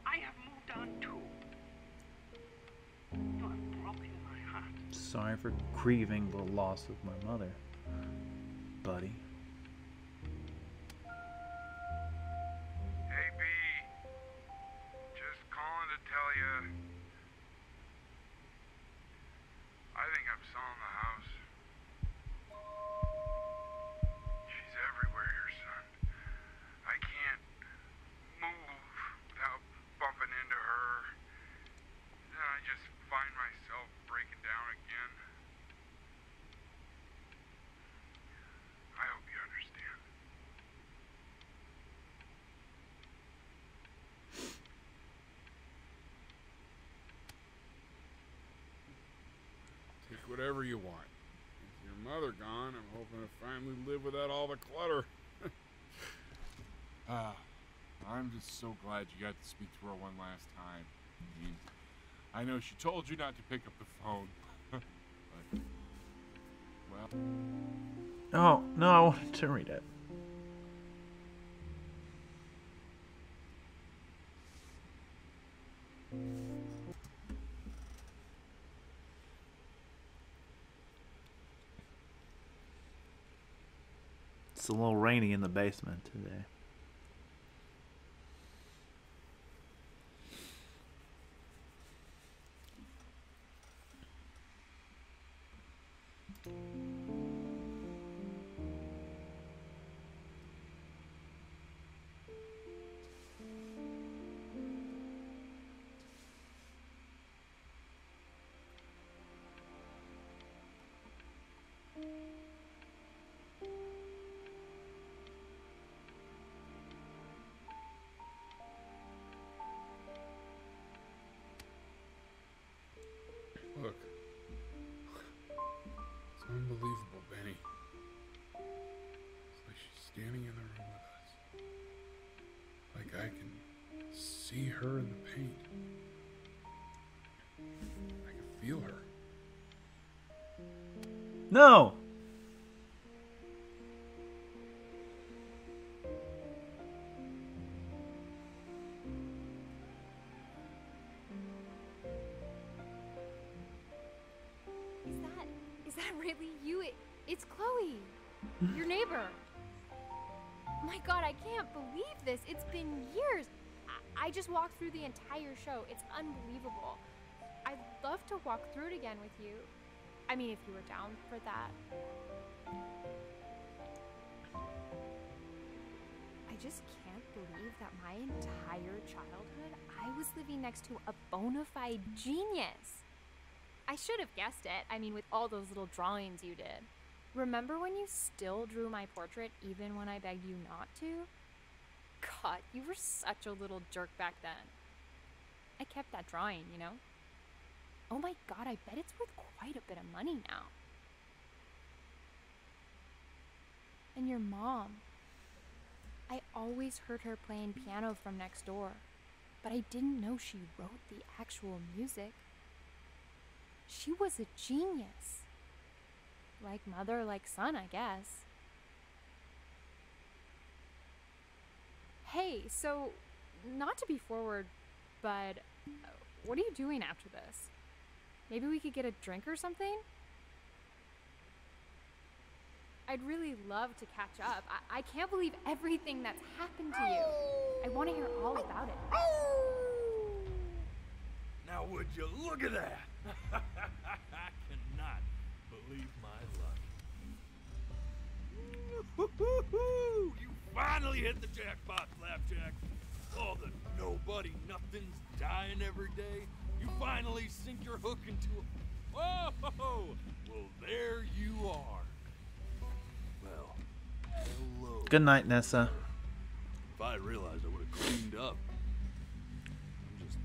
I have moved on too. You have broken my heart. Sorry for grieving the loss of my mother, buddy. Hey, B. Just calling to tell you. I think I'm selling the house. She's everywhere here, son. I can't move without bumping into her. Then I just find myself breaking down again. I hope you understand. Take whatever you want. With your mother gone, I'm hoping to finally live without all the clutter. I'm just so glad you got to speak to her one last time. I mean, I know she told you not to pick up the phone. But, well. Oh, no, I wanted to read it. It's a little rainy in the basement today. Look. It's unbelievable, Benny. It's like she's standing in the room with us. Like I can see her in the paint. I can feel her. No! Is that really you? It's Chloe, your neighbor. My God, I can't believe this. It's been years. I just walked through the entire show. It's unbelievable. I'd love to walk through it again with you. I mean, if you were down for that. I just can't believe that my entire childhood, I was living next to a bona fide genius. I should have guessed it. I mean, with all those little drawings you did. Remember when you still drew my portrait even when I begged you not to? God, you were such a little jerk back then. I kept that drawing, you know? Oh my God, I bet it's worth quite a bit of money now. And your mom. I always heard her playing piano from next door, but I didn't know she wrote the actual music. She was a genius. Like mother, like son, I guess. Hey, so, not to be forward, but what are you doing after this? Maybe we could get a drink or something? I'd really love to catch up. I can't believe everything that's happened to you. I want to hear all about it. Now would you look at that? I cannot believe my luck. You finally hit the jackpot, Flapjack. All the nobody nothings dying every day. You finally sink your hook into a... Whoa! Well, there you are. Well, hello. Good night, Nessa. If I realized, I would have cleaned up. I'm just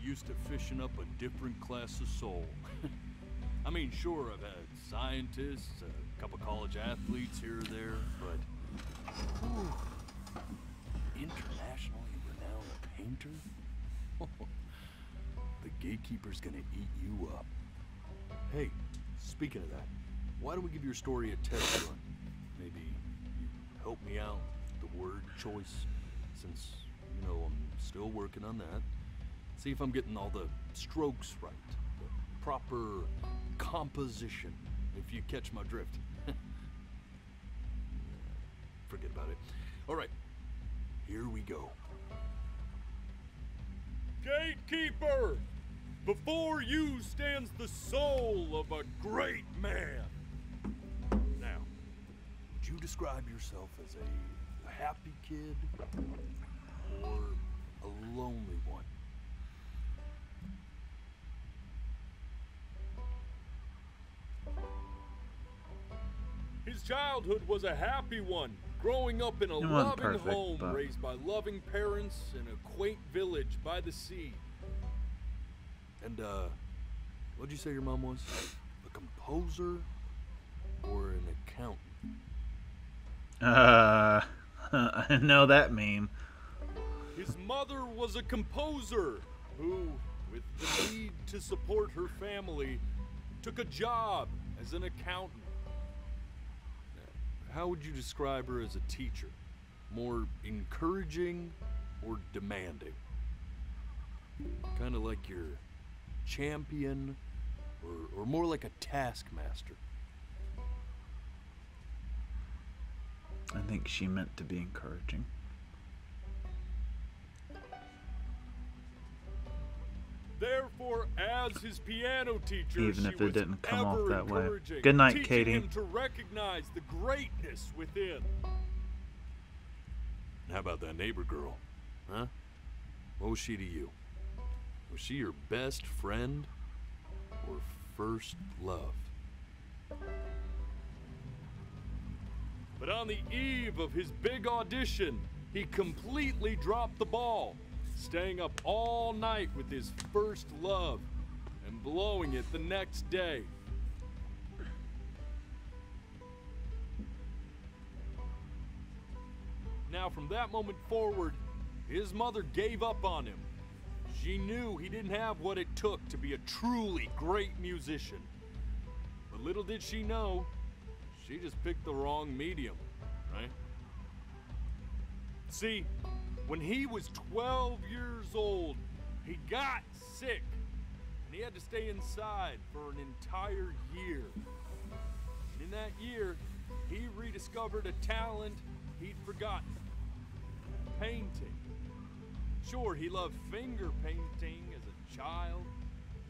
used to fishing up a different class of soul. I mean, sure, I've had scientists, a couple college athletes here or there, but... Whew, internationally renowned painter? The gatekeeper's gonna eat you up. Hey, speaking of that, why don't we give your story a test run? Maybe you help me out with the word choice, since, you know, I'm still working on that. See if I'm getting all the strokes right, the proper composition, if you catch my drift. Forget about it. All right, here we go. Gatekeeper! Before you stands the soul of a great man. Now, would you describe yourself as a happy kid or a lonely one? His childhood was a happy one, growing up in a loving home, raised by loving parents in a quaint village by the sea. And, what'd you say your mom was? A composer or an accountant? I know that meme. His mother was a composer who, with the need to support her family, took a job as an accountant. How would you describe her as a teacher? More encouraging or demanding? Kind of like your champion or more like a taskmaster? I think she meant to be encouraging. Therefore, as his piano teacher, even if it didn't come off that way. encouraging, Good night, teaching Katie. him to recognize the greatness within. How about that neighbor girl? Huh? What was she to you? Was she your best friend or first love? But on the eve of his big audition, he completely dropped the ball, staying up all night with his first love and blowing it the next day. Now, from that moment forward, his mother gave up on him. She knew he didn't have what it took to be a truly great musician. But little did she know, she just picked the wrong medium, right? See, when he was 12 years old, he got sick, and he had to stay inside for an entire year. And in that year, he rediscovered a talent he'd forgotten: painting. Sure, he loved finger painting as a child.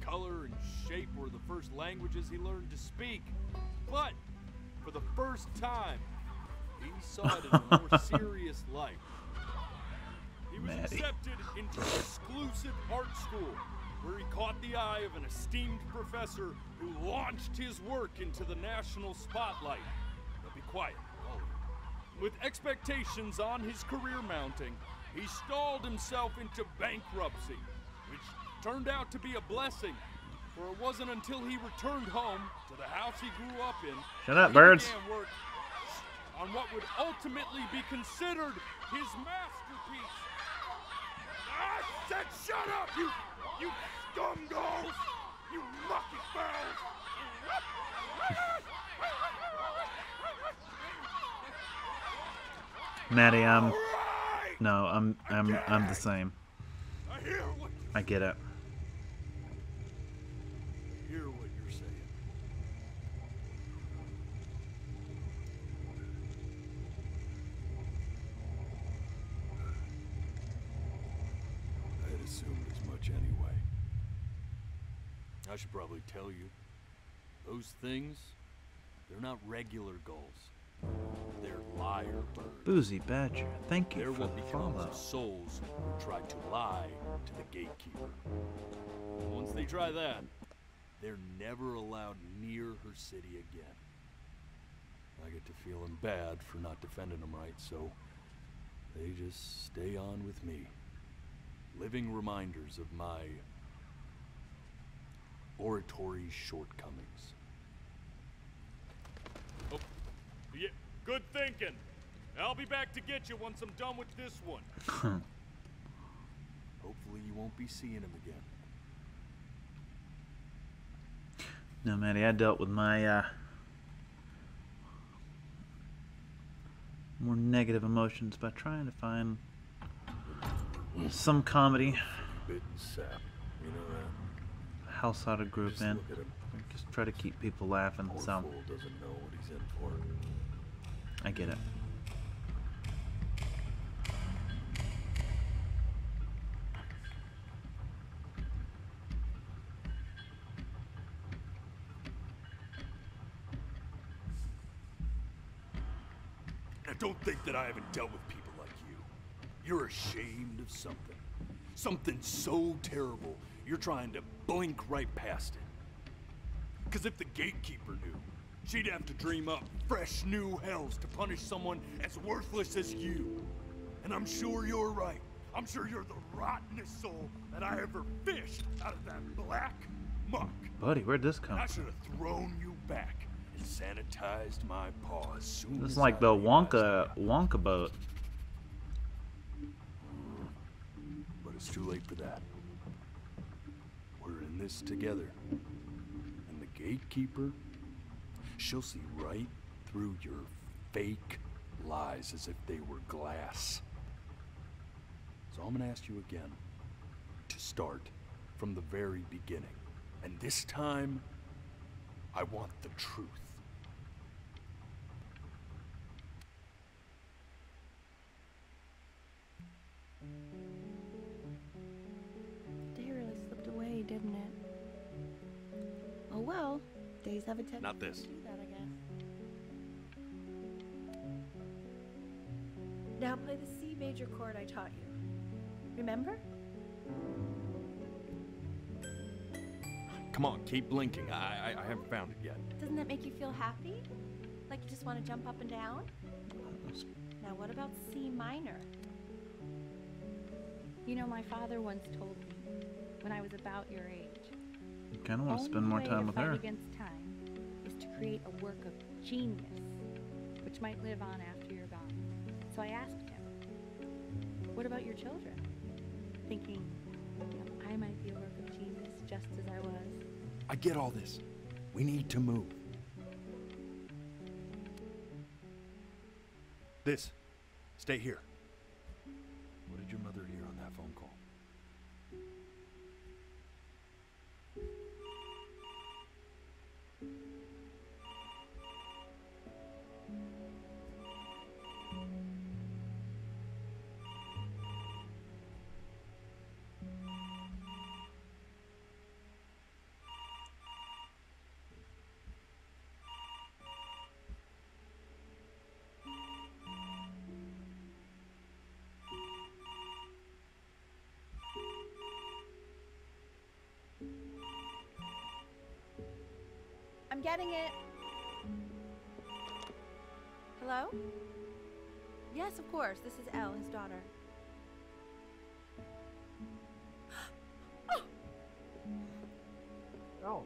Color and shape were the first languages he learned to speak. But for the first time, he saw it in a more serious light. He was accepted into an exclusive art school, where he caught the eye of an esteemed professor who launched his work into the national spotlight. Now be quiet, all of you. With expectations on his career mounting, he stalled himself into bankruptcy, which turned out to be a blessing, for it wasn't until he returned home to the house he grew up in Shut up, that he birds. began work on what would ultimately be considered his masterpiece. I said shut up, you scumballs! You lucky fowls! Maddie, I'm the same. I get it. I hear what you're saying. I had assumed as much anyway. I should probably tell you, those things, they're not regular gulls. They're liar birds. Boozy Badger, thank you They're for what the becomes follow. of souls who try to lie to the gatekeeper. And once they try that, they're never allowed near her city again. I get to feeling bad for not defending them right, so they just stay on with me. Living reminders of my oratory shortcomings. Oh, yeah, good thinking. I'll be back to get you once I'm done with this one. Hopefully you won't be seeing him again. No, Maddie, I dealt with my more negative emotions by trying to find some comedy. Bit and sap, you know that? House out of group Just in. look at him. Just try to keep people laughing. Poor So fool doesn't know what he's in for. I get it. Now don't think that I haven't dealt with people like you. You're ashamed of something. Something so terrible, you're trying to blink right past it. Because if the gatekeeper knew, she'd have to dream up fresh new hells to punish someone as worthless as you. And I'm sure you're right. I'm sure you're the rottenest soul that I ever fished out of that black muck. Buddy, where'd this come I from? should have thrown you back and sanitized my paw as soon This as is like I the realized Wonka boat. But it's too late for that. We're in this together. And the gatekeeper, she'll see right through your fake lies as if they were glass. So I'm gonna ask you again to start from the very beginning. And this time, I want the truth. The day really slipped away, didn't it? Oh well, days have a tendency Not this. to do that, I guess. Now play the C major chord I taught you. Remember? Come on, keep blinking. I haven't found it yet. Doesn't that make you feel happy? Like you just want to jump up and down? Now what about C minor? You know, my father once told me, when I was about your age, Kind of want to spend more time with the her. only way to fight against time is to create a work of genius, which might live on after you're gone. So I asked him, what about your children? Thinking, I might be a work of genius just as I was. I get all this. We need to move. This. Stay here. What did your mother hear on that phone call? I'm getting it. Hello? Yes, of course. This is Elle, his daughter. Oh,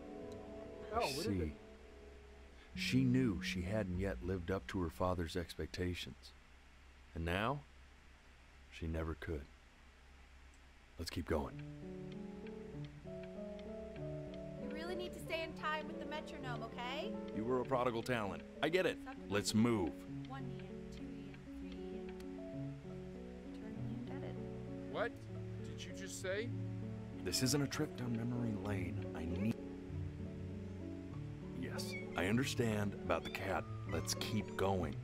what is it? She knew she hadn't yet lived up to her father's expectations. And now, she never could. Let's keep going. You really need to stay in time with the metronome, okay? You were a prodigal talent. I get it. Let's move. 1 EM, 2 EM, 3 EM. Eternally embedded. What did you just say? This isn't a trip down memory lane. I need... Yes, I understand about the cat. Let's keep going.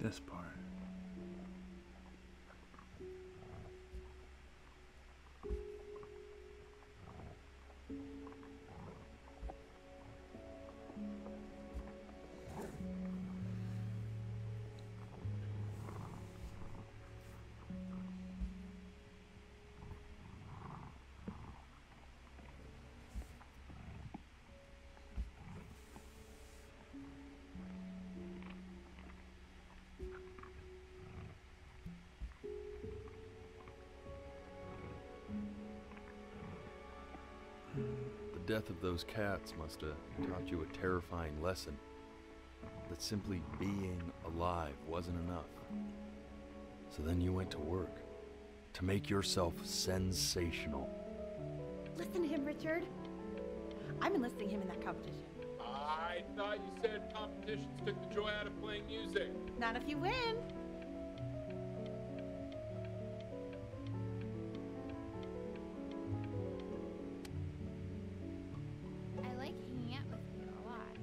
This part. The death of those cats must have taught you a terrifying lesson. That simply being alive wasn't enough. So then you went to work. To make yourself sensational. Listen to him, Richard. I'm enlisting him in that competition. I thought you said competitions took the joy out of playing music. Not if you win. I like hanging out with you a lot,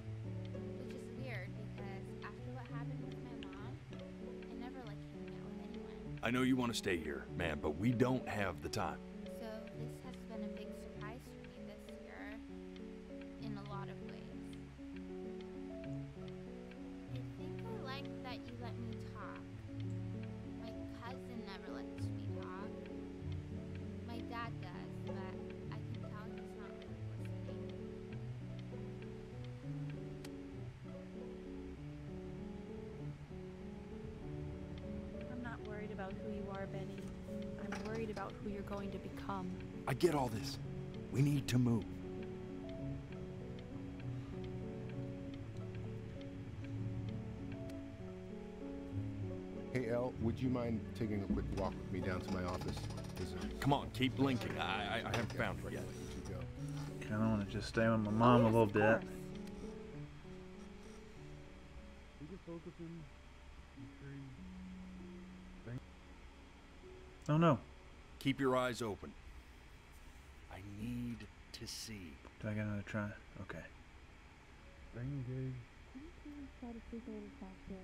which is weird because after what happened with my mom, I never liked hanging out with anyone. I know you want to stay here, man, but we don't have the time. So this has been a big surprise for me this year, in a lot of ways. I think I like that you let me talk. My cousin never lets me talk. My dad does, but I can tell he's not really listening. I'm not worried about who you are, Benny. I'm worried about who you're going to become. I get all this. We need to move. Hey, Elle, would you mind taking a quick walk with me down to my office? Come on, keep blinking. I haven't found her yet. Kind of want to just stay with my mom a little bit. Oh no. Keep your eyes open. I need to see. Do I get another try? Okay. Engage. Try to speak a little faster.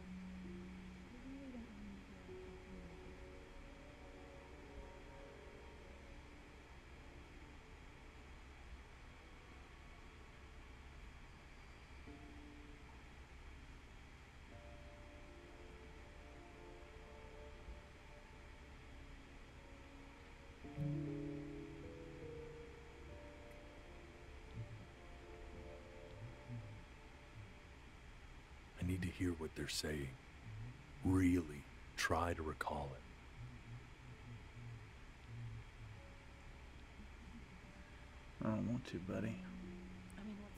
I need to hear what they're saying. Really try to recall it. I don't want to, buddy. I mean, what's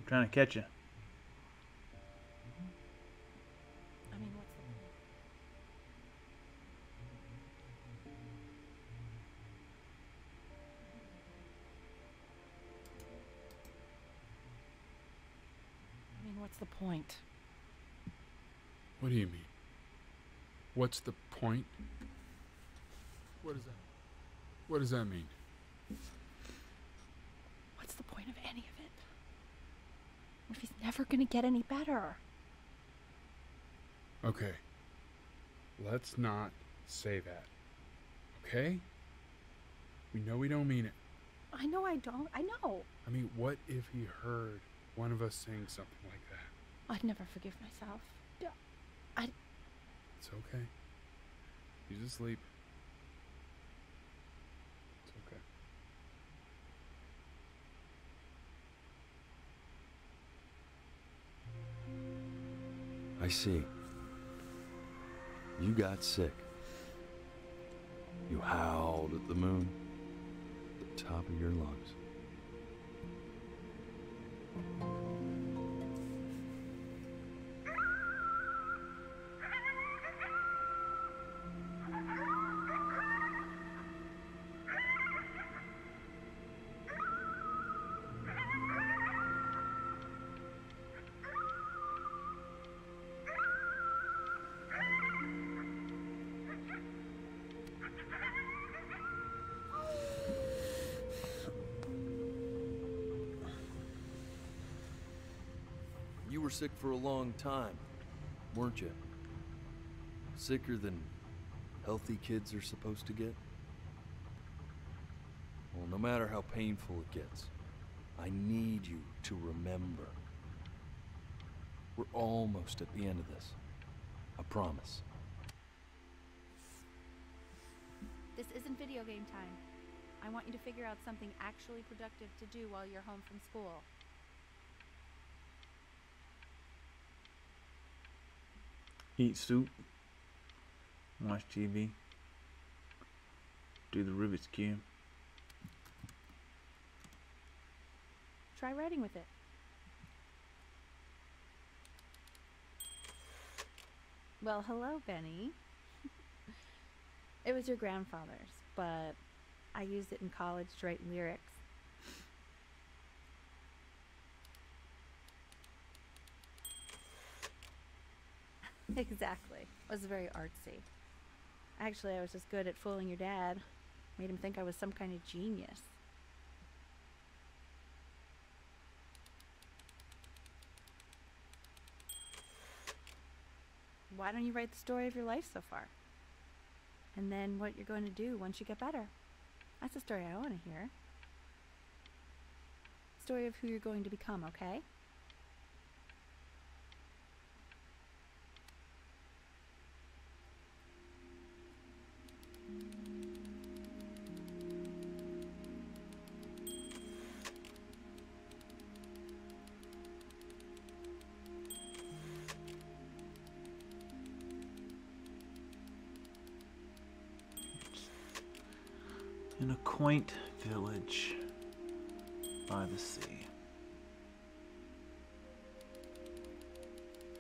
I'm trying to catch you. I mean, what's the point? I mean, what's the point? What do you mean? What's the point? What is that? What does that mean? What's the point of any of it? What if he's never gonna get any better? Okay. Let's not say that. Okay? We know we don't mean it. I know I don't. I know. I mean, what if he heard one of us saying something like that? I'd never forgive myself. It's okay. He's asleep. It's okay. I see. You got sick. You howled at the moon at the top of your lungs. You were sick for a long time, weren't you? Sicker than healthy kids are supposed to get? Well, no matter how painful it gets, I need you to remember. We're almost at the end of this. I promise. This isn't video game time. I want you to figure out something actually productive to do while you're home from school. Eat soup. Watch TV. Do the Rubik's Cube. Try writing with it. Well, hello, Benny. It was your grandfather's, but I used it in college to write lyrics. Exactly. It was very artsy. Actually, I was just good at fooling your dad. Made him think I was some kind of genius. Why don't you write the story of your life so far? And then what you're going to do once you get better. That's the story I want to hear. Story of who you're going to become, okay? In a quaint village by the sea.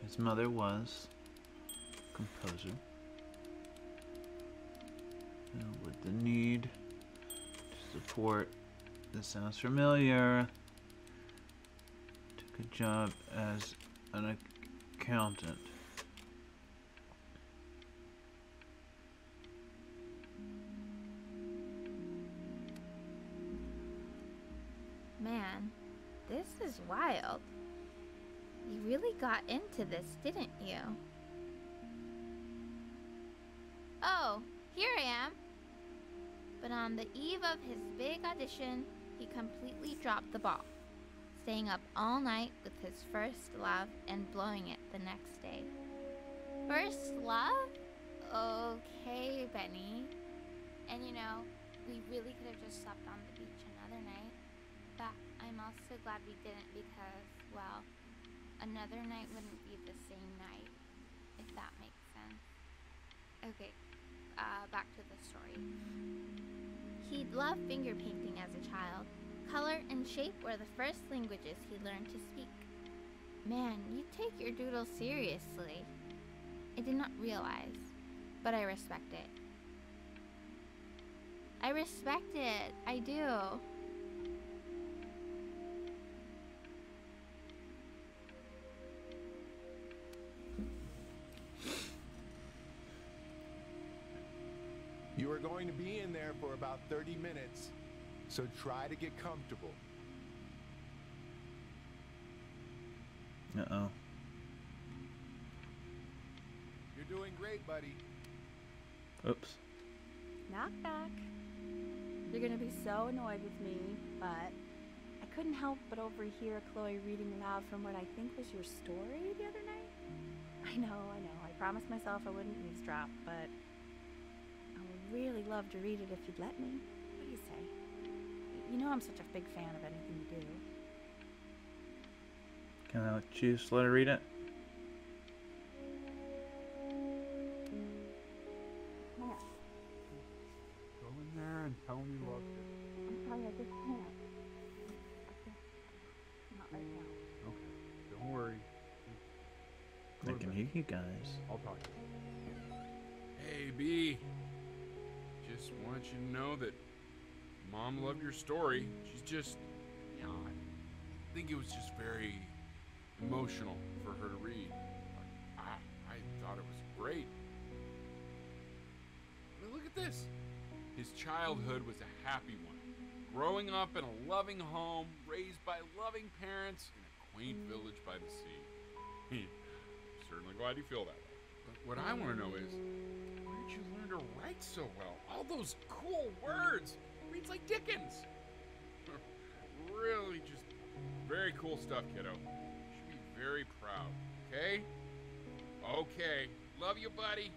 His mother was a composer. And with the need to support, this sounds familiar, took a job as an accountant. Man, this is wild. You really got into this, didn't you? Oh, here I am. But on the eve of his big audition, he completely dropped the ball, staying up all night with his first love and blowing it the next day. First love? Okay, Benny. And you know, we really could have just slept on the beach another night. But I'm also glad we didn't because, well, another night wouldn't be the same night, if that makes sense. Okay, back to the story. He'd loved finger painting as a child. Color and shape were the first languages he learned to speak. Man, you take your doodle seriously. I did not realize, but I respect it. I respect it, I do. You are going to be in there for about 30 minutes, so try to get comfortable. Uh-oh. You're doing great, buddy. Oops. Knock, knock. You're gonna be so annoyed with me, but I couldn't help but overhear Chloe reading aloud from what I think was your story the other night. I know, I promised myself I wouldn't eavesdrop, but I would really love to read it if you'd let me. What do you say? You know I'm such a big fan of anything you do. Can I choose to let her read it? Go in there and tell me you loved it. I'm sorry, I just can't. Not right now. Okay, don't worry. I can hear you guys. I'll talk to you. Hey, B. Just want you to know that Mom loved your story. She's just, you know, I think it was just very emotional for her to read. I thought it was great. I mean, look at this. His childhood was a happy one. Growing up in a loving home, raised by loving parents in a quaint village by the sea. Certainly glad you feel that way. But what I want to know is, where did you learn to write so well? All those cool words. Reads like Dickens. Really just very cool stuff, kiddo. You should be very proud, okay? Okay. Love you, buddy.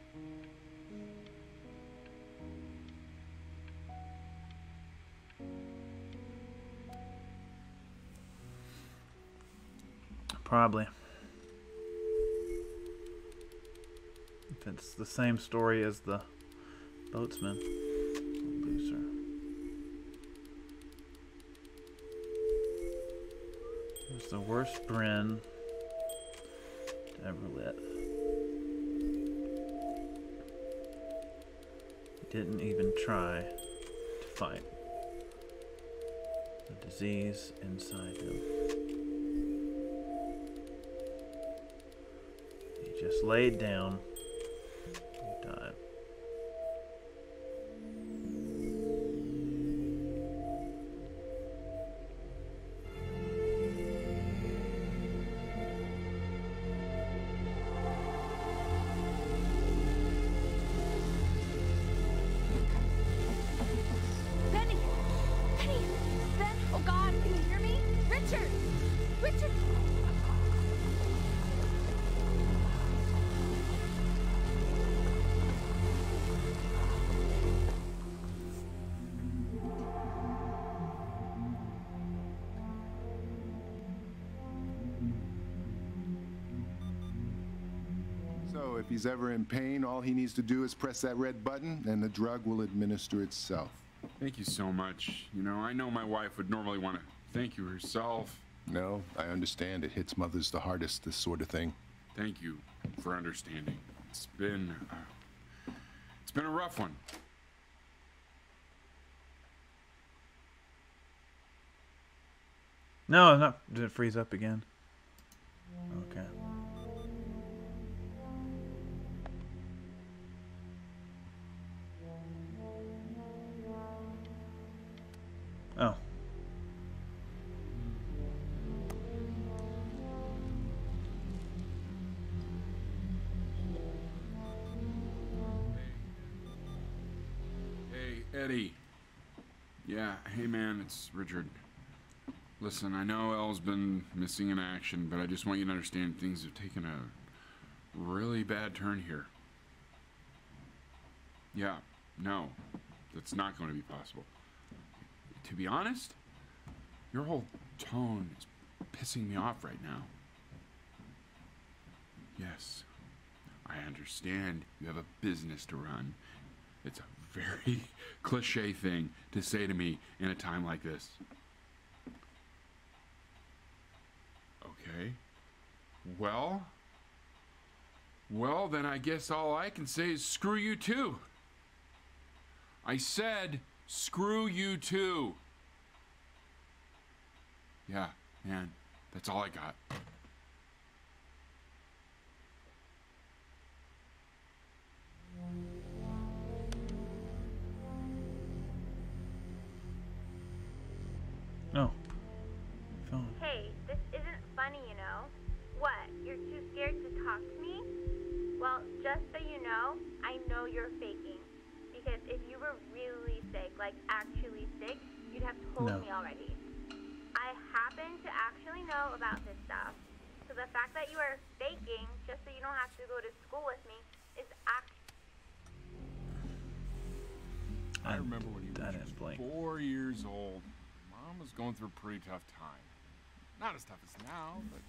Probably. If it's the same story as the boatsman. Loser. It's the worst Bryn ever lit. He didn't even try to fight the disease inside him. He just laid down and died. Benny! Benny! Ben! Oh God, can you hear me? Richard! Richard! So if he's ever in pain, all he needs to do is press that red button and the drug will administer itself. Thank you so much. You know, I know my wife would normally want to thank you herself. No, I understand. It hits mothers the hardest, this sort of thing. Thank you for understanding. It's been a rough one. No, not. Did it freeze up again? Okay. Oh. Hey, Eddie. Yeah, hey man, it's Richard. Listen, I know Elle's been missing in action, but I just want you to understand things have taken a really bad turn here. Yeah, no, that's not going to be possible. To be honest, your whole tone is pissing me off right now. Yes, I understand you have a business to run. It's a very cliche thing to say to me in a time like this. Okay. Well, then I guess all I can say is screw you too. I said screw you too. Yeah, man, that's all I got. Oh. Phone. Hey, this isn't funny, you know. What? You're too scared to talk to me? Well, just so you know you're faking. Because if you were really sick, like actually sick, you'd have told me already. I happen to actually know about this stuff. So the fact that you are faking just so you don't have to go to school with me is I remember when you were just 4 years old. Mom was going through a pretty tough time. Not as tough as now, but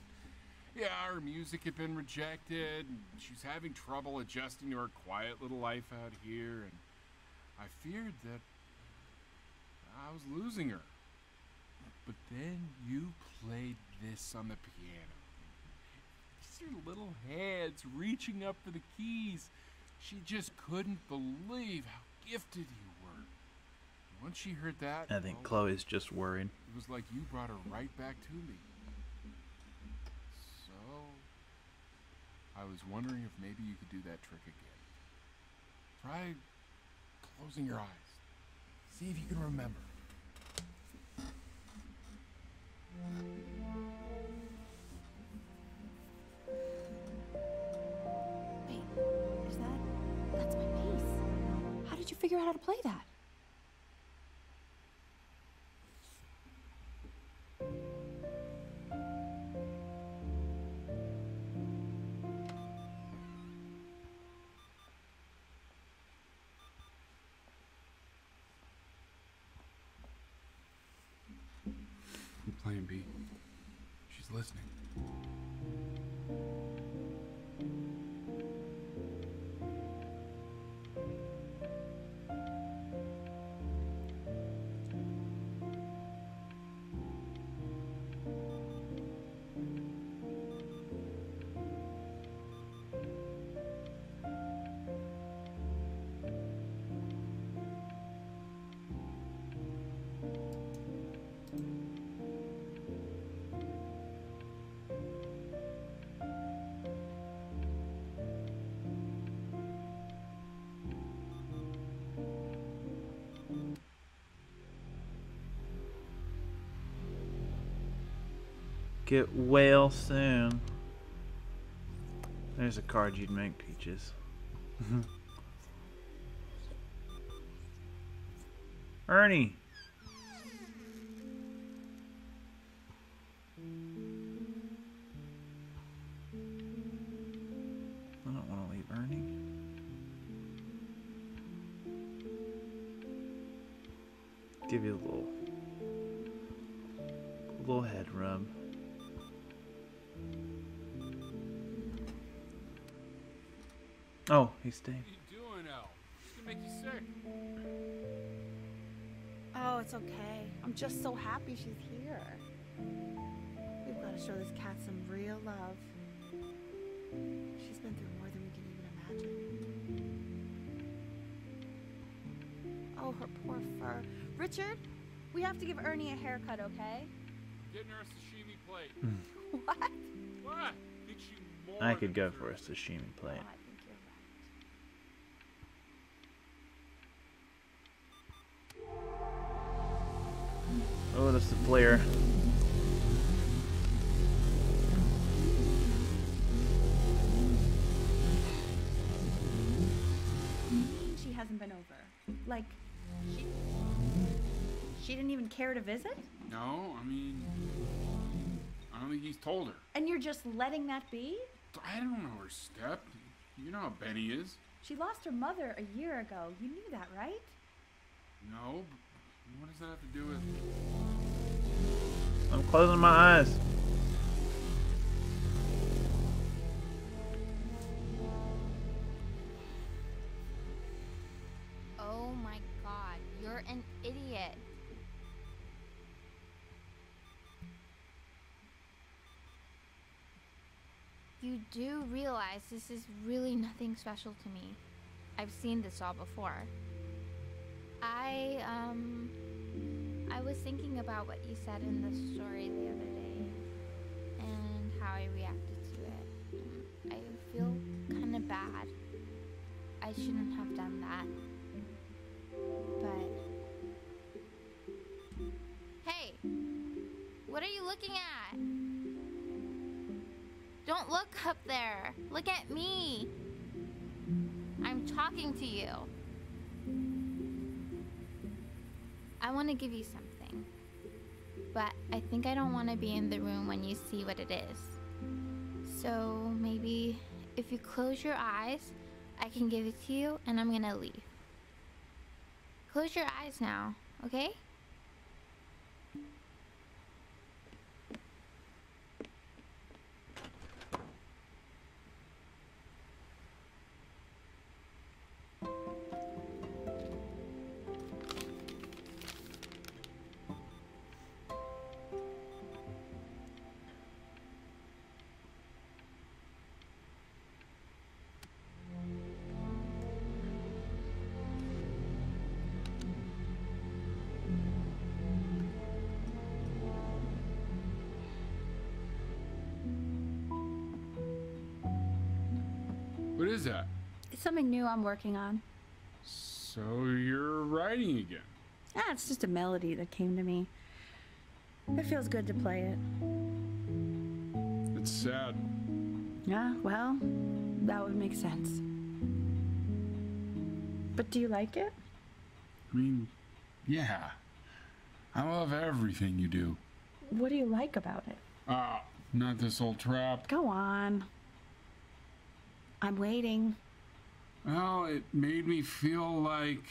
yeah, her music had been rejected, and she was having trouble adjusting to her quiet little life out here, and I feared that I was losing her. But then you played this on the piano. Just your little hands reaching up for the keys. She just couldn't believe how gifted you were. And once she heard that, I think Chloe's just worried. it was like you brought her right back to me. So, I was wondering if maybe you could do that trick again. Try closing your eyes. See if you can remember. Wait, is that... That's my bass. How did you figure out how to play that? I'm playing B. She's listening. Get well soon. There's a card you'd make, Peaches. Ernie. I don't want to leave Ernie. Give you a little head rub. Oh, he stayed. What are you doing, Elle? It's gonna make you sick. Oh, it's okay. I'm just so happy she's here. We've got to show this cat some real love. She's been through more than we can even imagine. Oh, her poor fur. Richard, we have to give Ernie a haircut, okay? I'm getting her a sashimi plate. What? What? Think she more I could than go for a sashimi plate. Oh, I think you're right. Oh, that's the flare. She hasn't been over. Like, she didn't even care to visit? No, I mean, I don't think he's told her. And you're just letting that be? I don't know her step. You know how Benny is. She lost her mother a year ago. You knew that, right? No, but what does that have to do with... I'm closing my eyes. Oh my god, you're an idiot. You do realize this is really nothing special to me. I've seen this all before. I was thinking about what you said in the story the other day and how I reacted to it. I feel kind of bad. I shouldn't have done that. But... Hey! What are you looking at? Don't look up there. Look at me. I'm talking to you. I want to give you something. But I think I don't want to be in the room when you see what it is. So maybe if you close your eyes, I can give it to you and I'm gonna leave. Close your eyes now, okay? What is that? It's something new I'm working on. So you're writing again? Ah, it's just a melody that came to me. It feels good to play it. It's sad. Yeah, well, that would make sense. But do you like it? I mean, yeah. I love everything you do. What do you like about it? Not this old trap. Go on. I'm waiting. Well, it made me feel like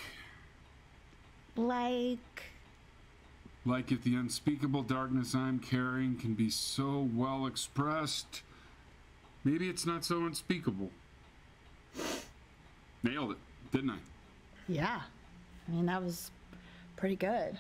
if the unspeakable darkness I'm carrying can be so well expressed, maybe it's not so unspeakable. Nailed it, didn't I? Yeah. I mean, that was pretty good.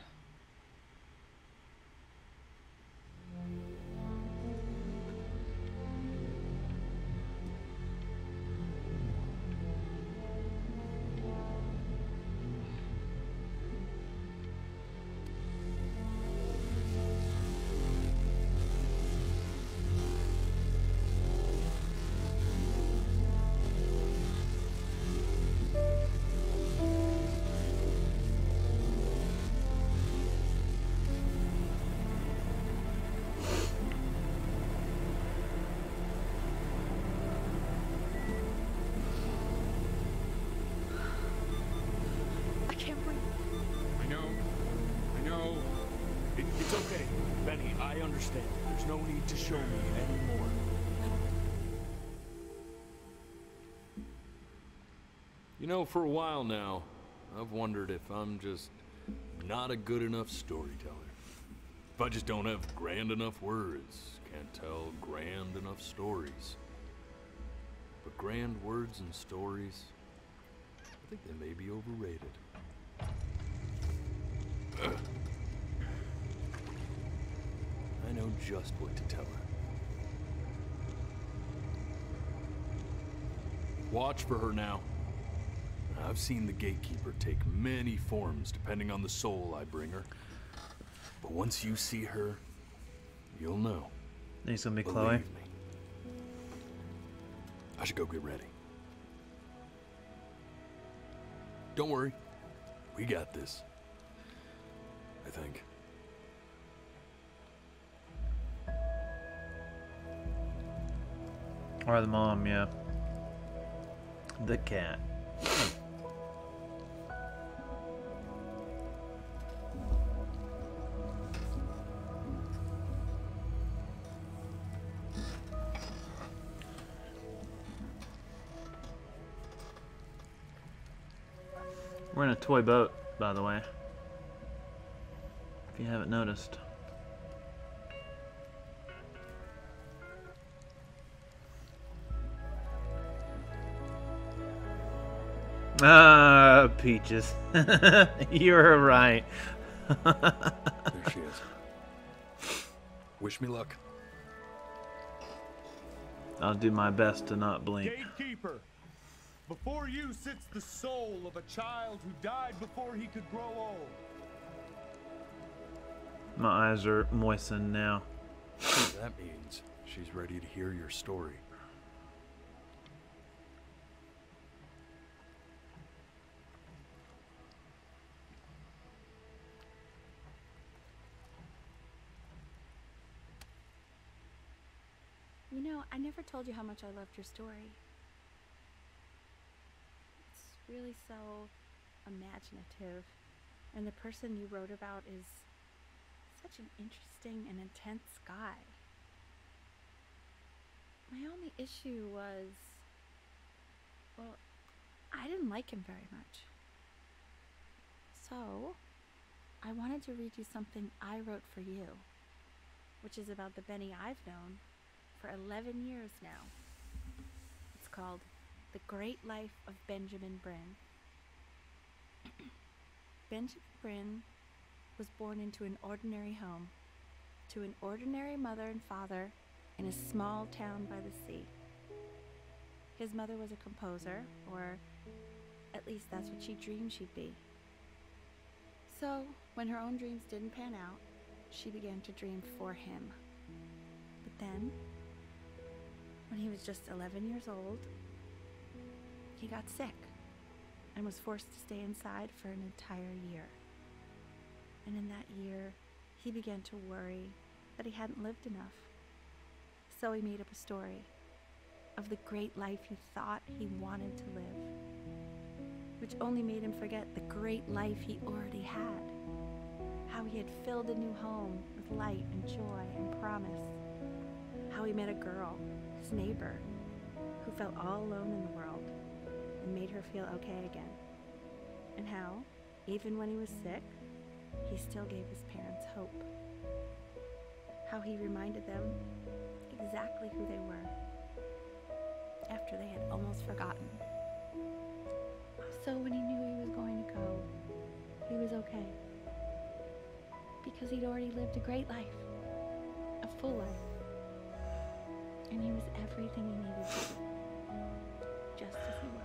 It's okay, Benny, I understand. There's no need to show me anymore. You know, for a while now, I've wondered if I'm just not a good enough storyteller. If I just don't have grand enough words, can't tell grand enough stories. But grand words and stories, I think they may be overrated. I know just what to tell her. Watch for her now. I've seen the gatekeeper take many forms depending on the soul I bring her. But once you see her, you'll know. Think it's gonna be Believe Chloe? me. I should go get ready. Don't worry. We got this. I think. Or the mom, yeah. The cat. We're in a toy boat, by the way. If you haven't noticed. Ah, Peaches. You're right. There she is. Wish me luck. I'll do my best to not blink. Gatekeeper, before you sits the soul of a child who died before he could grow old. My eyes are moistened now. That means she's ready to hear your story. You know, I never told you how much I loved your story. It's really so imaginative. And the person you wrote about is such an interesting and intense guy. My only issue was, well, I didn't like him very much. So, I wanted to read you something I wrote for you, which is about the Benny I've known for 11 years now. It's called The Great Life of Benjamin Brynn. Benjamin Brynn was born into an ordinary home, to an ordinary mother and father in a small town by the sea. His mother was a composer, or at least that's what she dreamed she'd be. So, when her own dreams didn't pan out, she began to dream for him. But then, when he was just 11 years old, he got sick and was forced to stay inside for an entire year. And in that year, he began to worry that he hadn't lived enough. So he made up a story of the great life he thought he wanted to live, which only made him forget the great life he already had. How he had filled a new home with light and joy and promise. How he met a girl, his neighbor, who felt all alone in the world and made her feel okay again. And how, even when he was sick, he still gave his parents hope. How he reminded them exactly who they were after they had almost forgotten. So when he knew he was going to go, he was okay. Because he'd already lived a great life, a full life. And he was everything he needed to be, just as he was.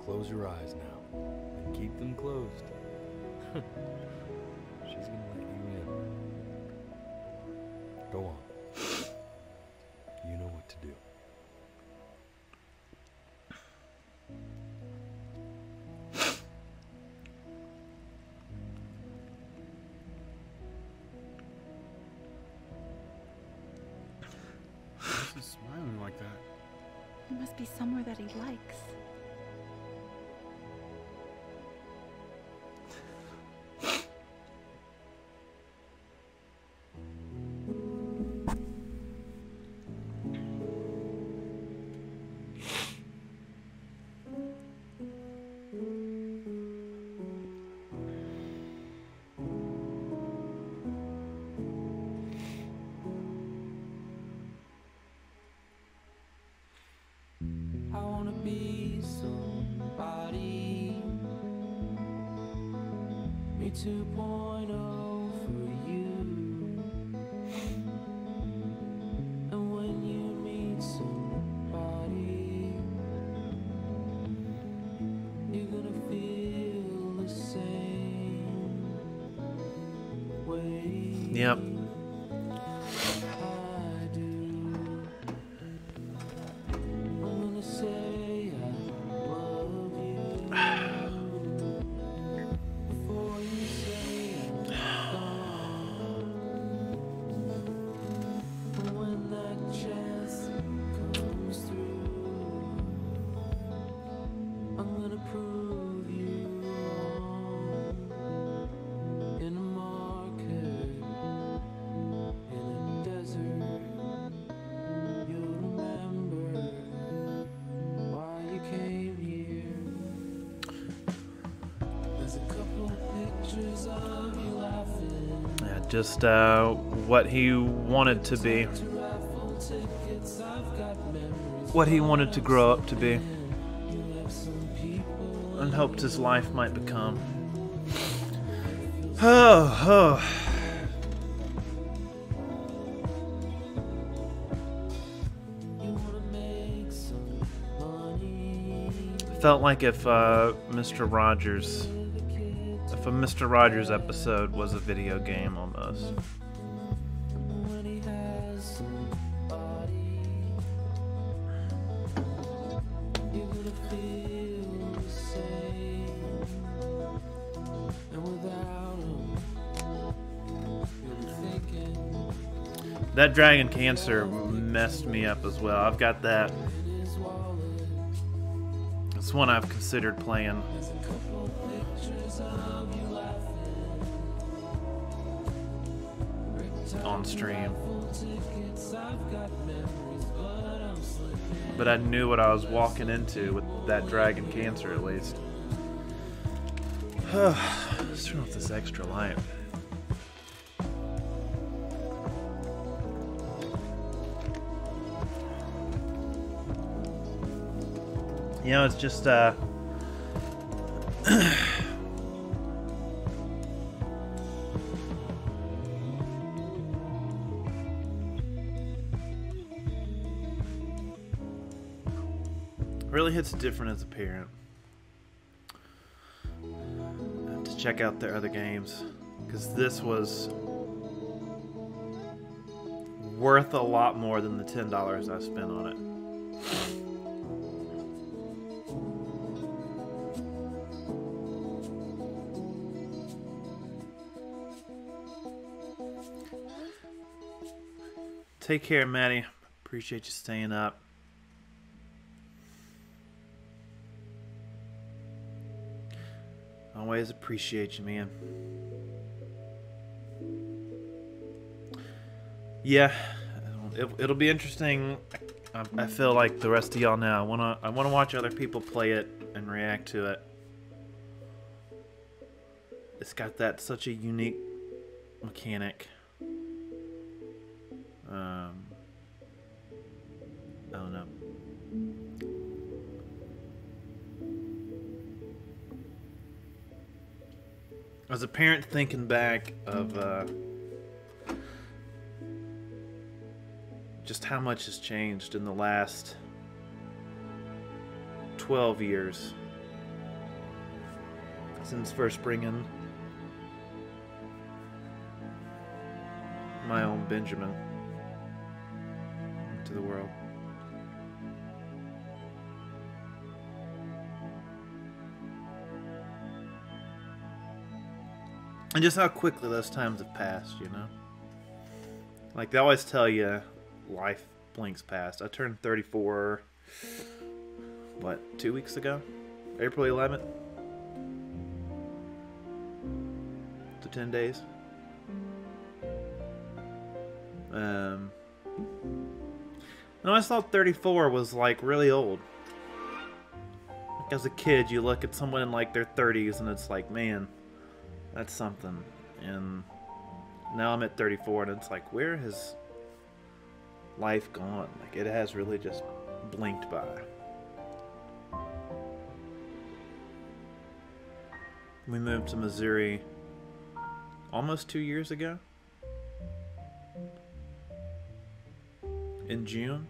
Close your eyes now, and keep them closed. She's gonna let you in. Go on. You know what to do. Why is he smiling like that? It must be somewhere that he likes. I wanna be somebody. Me 2.0 for you. And when you meet somebody, you're gonna feel the same way. Yep. Just what he wanted to be. What he wanted to grow up to be. And hoped his life might become. Oh. Felt like if Mr. Rogers... If a Mr. Rogers episode was a video game, almost. That Dragon Cancer messed me up as well. I've got that. It's one I've considered playing. On stream. But I knew what I was walking into with that dragon cancer, at least. Let's turn off this extra light. You know, it's just really hits different as a parent. I have to check out their other games, because this was worth a lot more than the $10 I spent on it. Take care, Maddie. Appreciate you staying up. Always appreciate you, man. Yeah, it'll be interesting. I feel like the rest of y'all now. I wanna watch other people play it and react to it. It's got that such a unique mechanic. I don't know. As a parent thinking back of just how much has changed in the last 12 years since first bringing my own Benjamin into the world. And just how quickly those times have passed, you know? Like, they always tell you life blinks past. I turned 34, what, 2 weeks ago? April 11th? So 10 days. I always thought 34 was, like, really old. Like, as a kid, you look at someone in, like, their 30s, and it's like, man, that's something. And now I'm at 34, and it's like, where has life gone? Like, it has really just blinked by. We moved to Missouri almost 2 years ago. In June.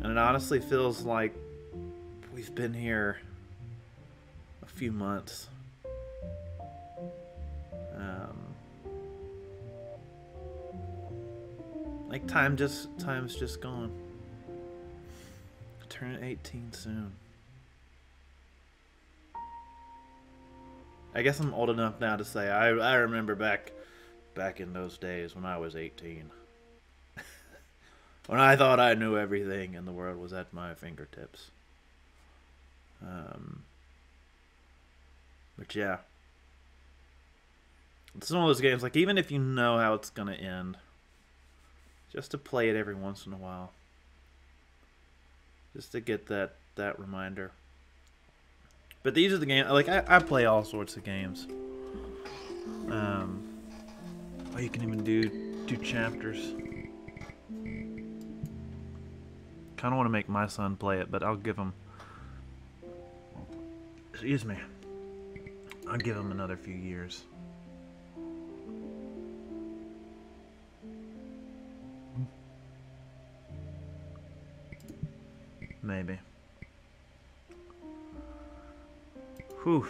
And it honestly feels like we've been here a few months. Like time's just gone. Turning 18 soon. I guess I'm old enough now to say I remember back in those days when I was 18. When I thought I knew everything and the world was at my fingertips. But yeah. It's one of those games, like, even if you know how it's gonna end, just to play it every once in a while. Just to get that reminder. But these are the games, like, I play all sorts of games. Oh, you can even do chapters. Kind of want to make my son play it, but I'll give him... Excuse me. I'll give him another few years. Maybe. Whew.